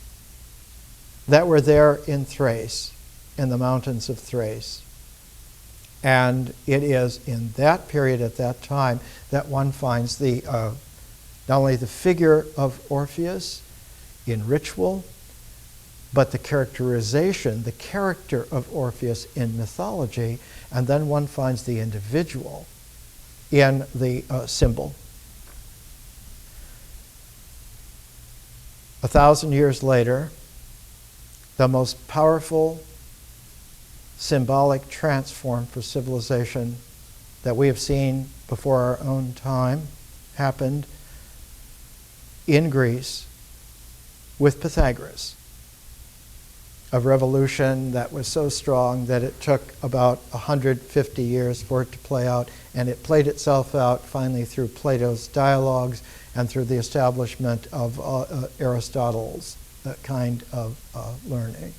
that were there in Thrace, in the mountains of Thrace. And it is in that period, at that time, that one finds the not only the figure of Orpheus in ritual, but the characterization, the character of Orpheus in mythology, and then one finds the individual in the symbol. 1,000 years later, the most powerful symbolic transform for civilization that we have seen before our own time happened in Greece with Pythagoras. A revolution that was so strong that it took about 150 years for it to play out, and it played itself out finally through Plato's dialogues and through the establishment of Aristotle's kind of learning.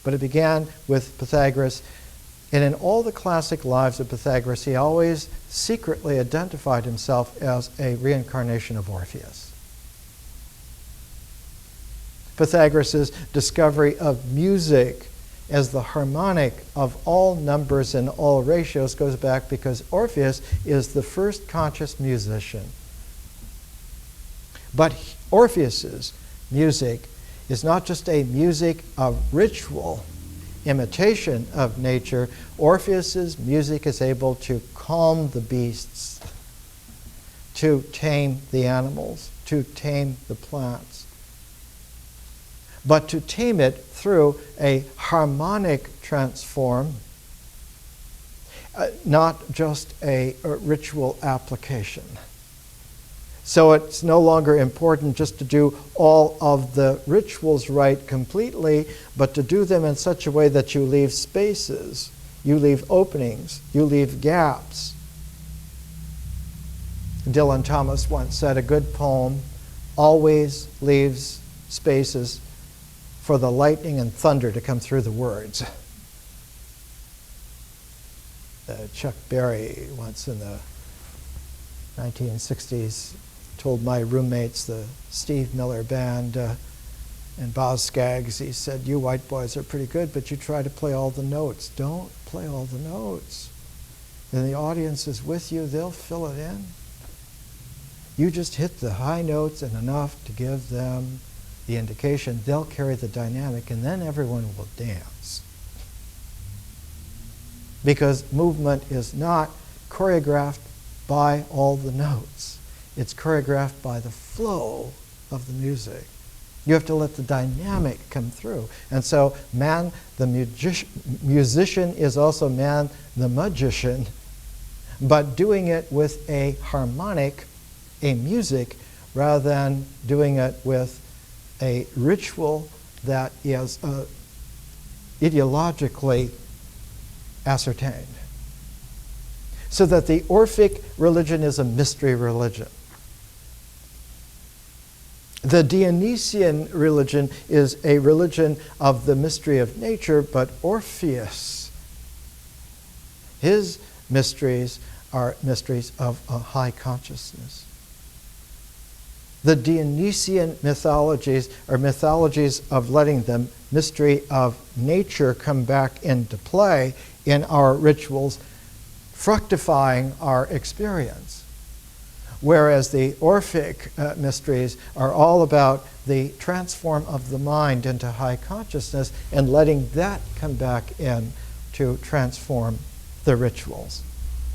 But it began with Pythagoras, and in all the classic lives of Pythagoras, he always secretly identified himself as a reincarnation of Orpheus. Pythagoras' discovery of music as the harmonic of all numbers and all ratios goes back because Orpheus is the first conscious musician. But Orpheus's music is not just a music of ritual imitation of nature. Orpheus's music is able to calm the beasts, to tame the animals, to tame the plants, but to tame it through a harmonic transform, not just a ritual application. So it's no longer important just to do all of the rituals right completely, but to do them in such a way that you leave spaces, you leave openings, you leave gaps. Dylan Thomas once said a good poem always leaves spaces for the lightning and thunder to come through the words. Chuck Berry once in the 1960s told my roommates, the Steve Miller Band and Boz Scaggs, he said, "You white boys are pretty good, but you try to play all the notes. Don't play all the notes. And the audience is with you, they'll fill it in. You just hit the high notes and enough to give them the indication. They'll carry the dynamic, and then everyone will dance." Because movement is not choreographed by all the notes. It's choreographed by the flow of the music. You have to let the dynamic come through. And so man, the musician, is also man, the magician, but doing it with a harmonic, a music, rather than doing it with a ritual that is ideologically ascertained. So that the Orphic religion is a mystery religion. The Dionysian religion is a religion of the mystery of nature, but Orpheus, his mysteries are mysteries of a high consciousness. The Dionysian mythologies are mythologies of letting the mystery of nature come back into play in our rituals, fructifying our experience. Whereas the Orphic mysteries are all about the transform of the mind into high consciousness and letting that come back in to transform the rituals,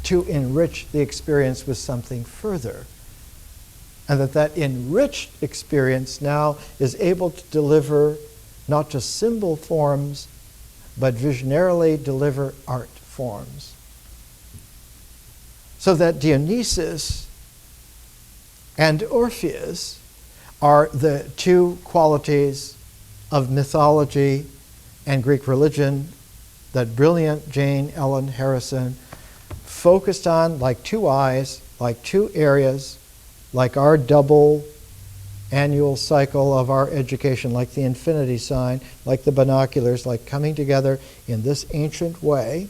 to enrich the experience with something further. And that enriched experience now is able to deliver not just symbol forms, but visionarily deliver art forms. So that Dionysus and Orpheus are the two qualities of mythology and Greek religion that brilliant Jane Ellen Harrison focused on like two eyes, like two areas, like our double annual cycle of our education, like the infinity sign, like the binoculars, like coming together in this ancient way.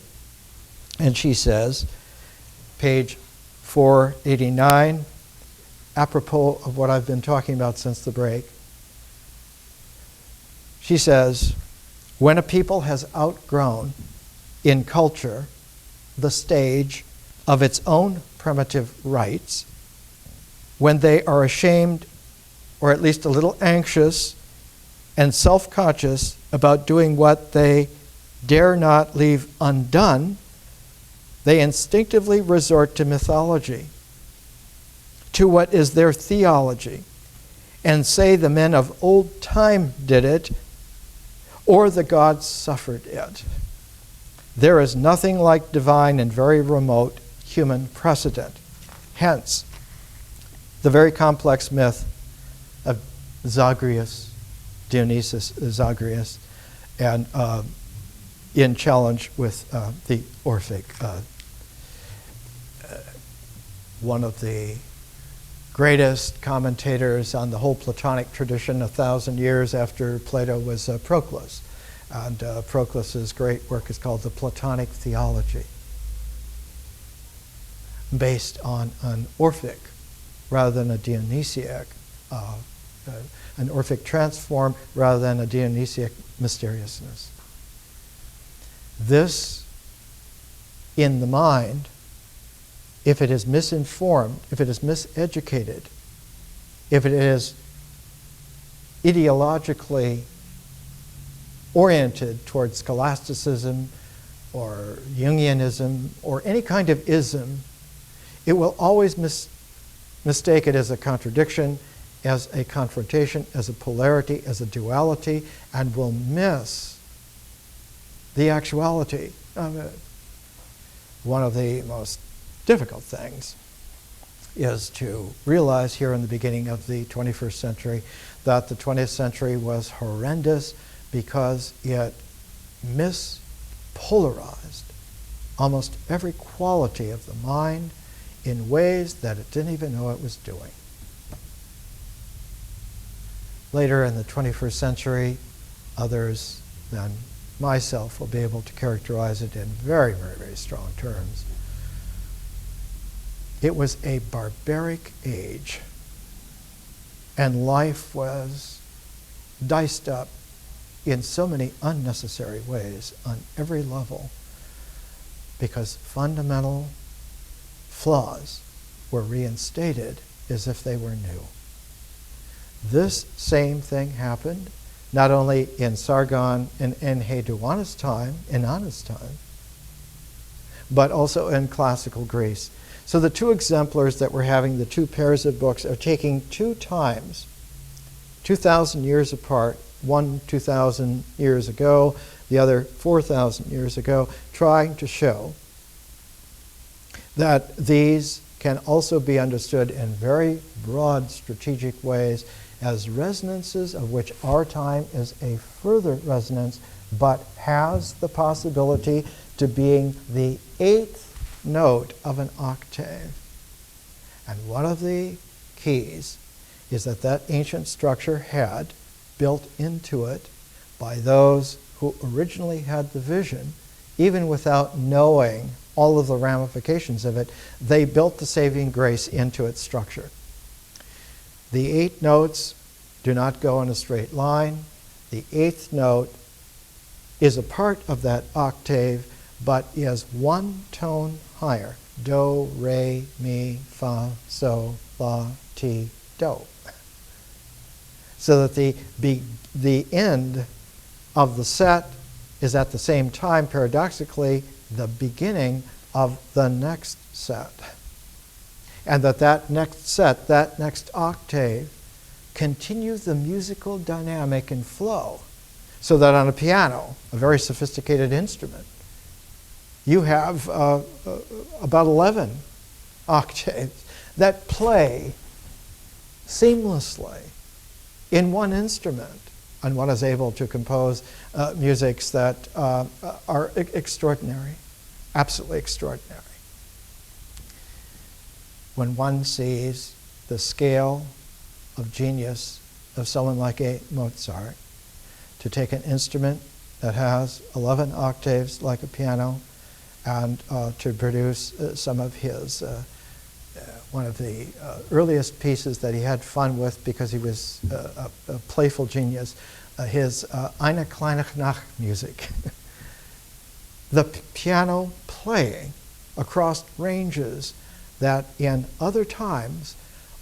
And she says, page 489, apropos of what I've been talking about since the break, she says, when a people has outgrown in culture the stage of its own primitive rights, when they are ashamed or at least a little anxious and self-conscious about doing what they dare not leave undone, they instinctively resort to mythology, to what is their theology, and say the men of old time did it, or the gods suffered it. There is nothing like divine and very remote human precedent. Hence, the very complex myth of Zagreus, Dionysus Zagreus, and in challenge with the Orphic. One of the greatest commentators on the whole Platonic tradition 1,000 years after Plato was Proclus. And Proclus's great work is called The Platonic Theology, based on an Orphic rather than a Dionysiac, an Orphic transform rather than a Dionysiac mysteriousness. This, in the mind, if it is misinformed, if it is miseducated, if it is ideologically oriented towards scholasticism or Jungianism or any kind of ism, it will always mistake it as a contradiction, as a confrontation, as a polarity, as a duality, and will miss the actuality of it. One of the most difficult things is to realize here in the beginning of the 21st century that the 20th century was horrendous because it mispolarized almost every quality of the mind in ways that it didn't even know it was doing. Later in the 21st century, others than myself will be able to characterize it in very, very, very strong terms. It was a barbaric age, and life was diced up in so many unnecessary ways on every level because fundamental flaws were reinstated as if they were new. This same thing happened not only in Sargon and Enheduanna's time, Inanna's time, but also in classical Greece. So the two exemplars that we're having, the two pairs of books, are taking two times, 2,000 years apart, one 2,000 years ago, the other 4,000 years ago, trying to show that these can also be understood in very broad strategic ways as resonances of which our time is a further resonance, but has the possibility to being the eighth note of an octave. And one of the keys is that that ancient structure had built into it by those who originally had the vision, even without knowing all of the ramifications of it, they built the saving grace into its structure. The 8 notes do not go in a straight line. The 8th note is a part of that octave, but is one tone higher. Do, re, mi, fa, sol, la, ti, do. So that the end of the set is at the same time, paradoxically, the beginning of the next set. And that next set, that next octave, continues the musical dynamic and flow. So that on a piano, a very sophisticated instrument, you have about 11 octaves that play seamlessly in one instrument. And one is able to compose musics that are extraordinary, absolutely extraordinary. When one sees the scale of genius of someone like a Mozart, to take an instrument that has 11 octaves like a piano and to produce some of his, one of the earliest pieces that he had fun with because he was a playful genius, his Eine kleine Nacht music. The piano playing across ranges that in other times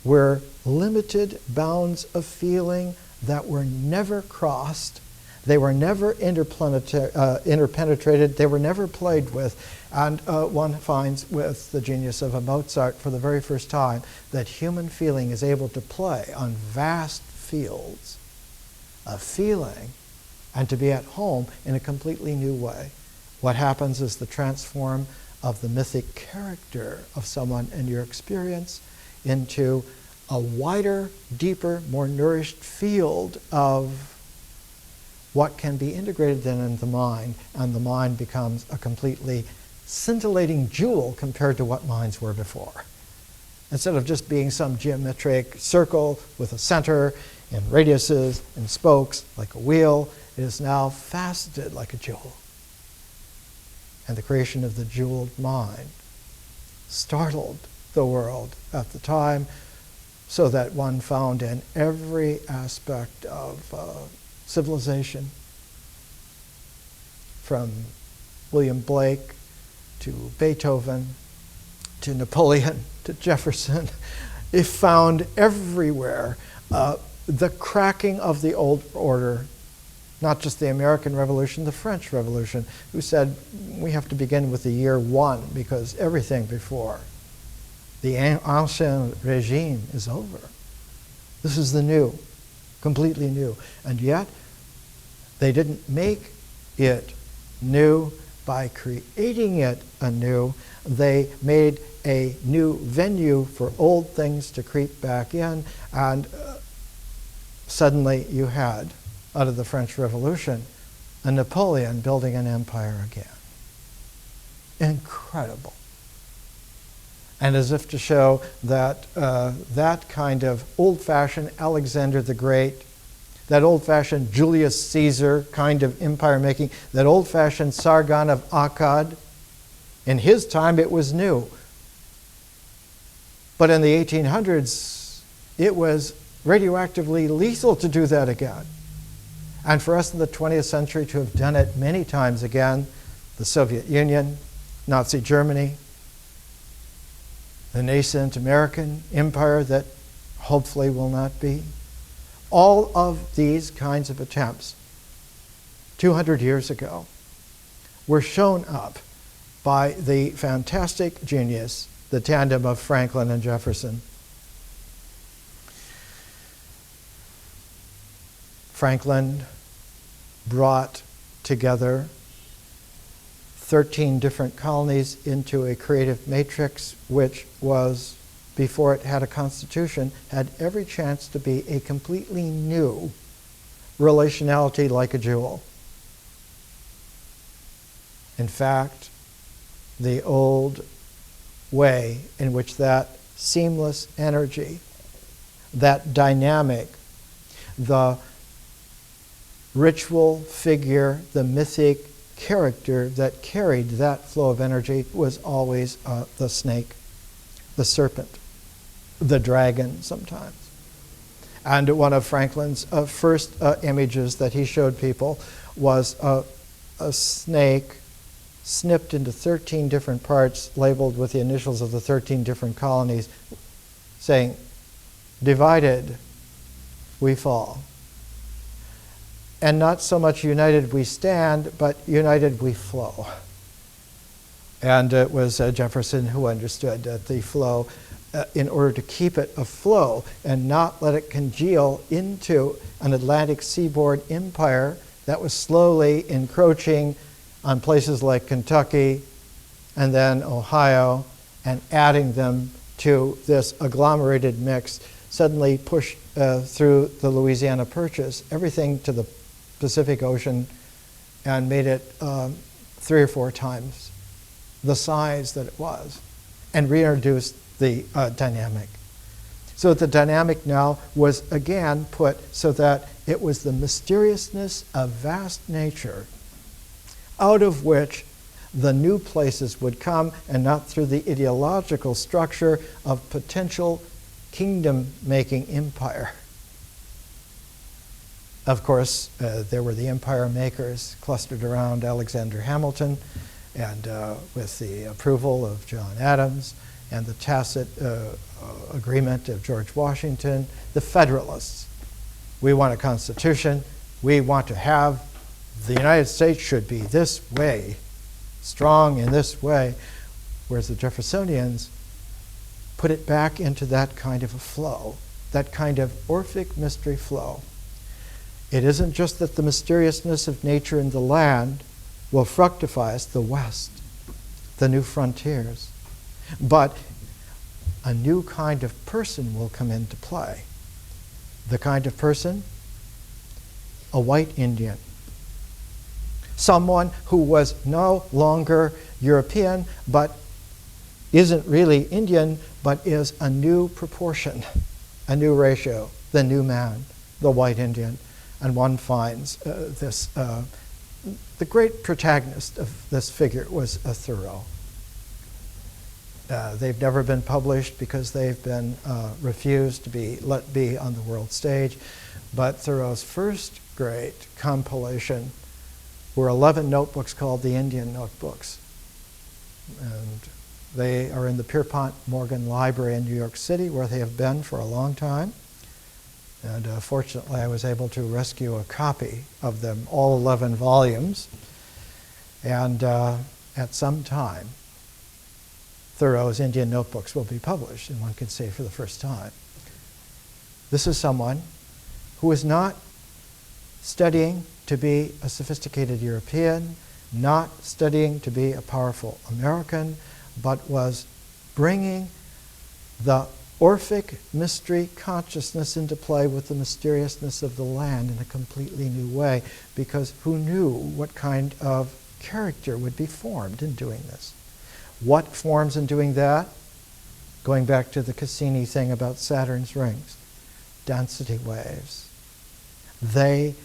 were limited bounds of feeling that were never crossed. They were never interpenetrated. They were never played with. And one finds with the genius of a Mozart for the very first time that human feeling is able to play on vast fields of feeling and to be at home in a completely new way. What happens is the transform of the mythic character of someone in your experience into a wider, deeper, more nourished field of what can be integrated then in the mind, and the mind becomes a completely scintillating jewel compared to what minds were before. Instead of just being some geometric circle with a center and radiuses and spokes like a wheel, it is now faceted like a jewel. And the creation of the jeweled mind startled the world at the time, so that one found in every aspect of civilization, from William Blake to Beethoven to Napoleon to Jefferson, it found everywhere the cracking of the old order, not just the American Revolution, the French Revolution, who said we have to begin with the year 1 because everything before the ancien regime is over. This is the new, completely new. And yet, they didn't make it new by creating it anew. They made a new venue for old things to creep back in, and suddenly you had, out of the French Revolution, a Napoleon building an empire again. Incredible. And as if to show that that kind of old-fashioned Alexander the Great, that old-fashioned Julius Caesar kind of empire making, that old-fashioned Sargon of Akkad, in his time it was new. But in the 1800s, it was radioactively lethal to do that again. And for us in the 20th century to have done it many times again, the Soviet Union, Nazi Germany, the nascent American empire that hopefully will not be, all of these kinds of attempts 200 years ago were shown up by the fantastic genius, the tandem of Franklin and Jefferson. Franklin brought together 13 different colonies into a creative matrix, which was, before it had a constitution, had every chance to be a completely new relationality like a jewel. In fact, the old way in which that seamless energy, that dynamic, the ritual figure, the mythic character that carried that flow of energy was always the snake, the serpent, the dragon sometimes. And one of Franklin's first images that he showed people was a snake snipped into 13 different parts, labeled with the initials of the 13 different colonies, saying, "Divided, we fall." And not so much united we stand, but united we flow. And it was Jefferson who understood that the flow, in order to keep it aflow and not let it congeal into an Atlantic seaboard empire that was slowly encroaching on places like Kentucky and then Ohio and adding them to this agglomerated mix, suddenly pushed through the Louisiana Purchase, everything to the Pacific Ocean, and made it 3 or 4 times the size that it was, and reintroduced the dynamic. So the dynamic now was again put so that it was the mysteriousness of vast nature out of which the new places would come, and not through the ideological structure of potential kingdom-making empire. Of course, there were the empire makers clustered around Alexander Hamilton, and with the approval of John Adams and the tacit agreement of George Washington, the Federalists. We want a constitution. We want to have the United States should be this way, strong in this way, whereas the Jeffersonians put it back into that kind of a flow, that kind of Orphic mystery flow. It isn't just that the mysteriousness of nature and the land will fructify us, the West, the new frontiers, but a new kind of person will come into play. The kind of person, a white Indian. Someone who was no longer European, but isn't really Indian, but is a new proportion, a new ratio, the new man, the white Indian. And one finds the great protagonist of this figure was Thoreau. They've never been published because they've been refused to be let be on the world stage. But Thoreau's first great compilation were 11 notebooks called the Indian notebooks. And they are in the Pierpont Morgan Library in New York City, where they have been for a long time. And fortunately, I was able to rescue a copy of them, all 11 volumes. And at some time, Thoreau's Indian notebooks will be published, and one can say for the first time. This is someone who is not studying to be a sophisticated European, not studying to be a powerful American, but was bringing the Orphic mystery consciousness into play with the mysteriousness of the land in a completely new way, because who knew what kind of character would be formed in doing this? What forms in doing that? Going back to the Cassini thing about Saturn's rings, density waves. They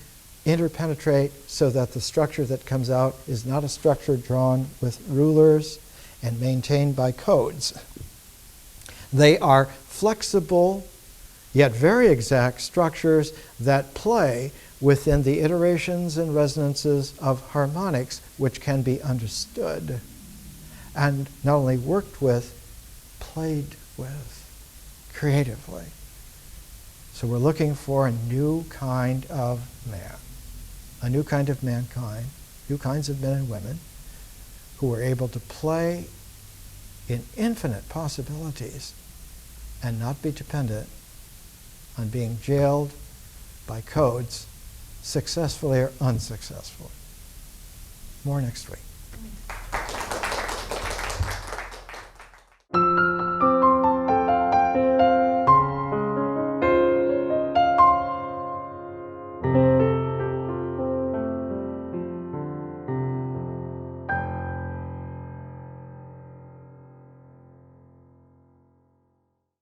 interpenetrate so that the structure that comes out is not a structure drawn with rulers and maintained by codes. They are flexible, yet very exact structures that play within the iterations and resonances of harmonics, which can be understood and not only worked with, played with creatively. So we're looking for a new kind of man, a new kind of mankind, new kinds of men and women who are able to play in infinite possibilities and not be dependent on being jailed by codes, successfully or unsuccessfully. More next week.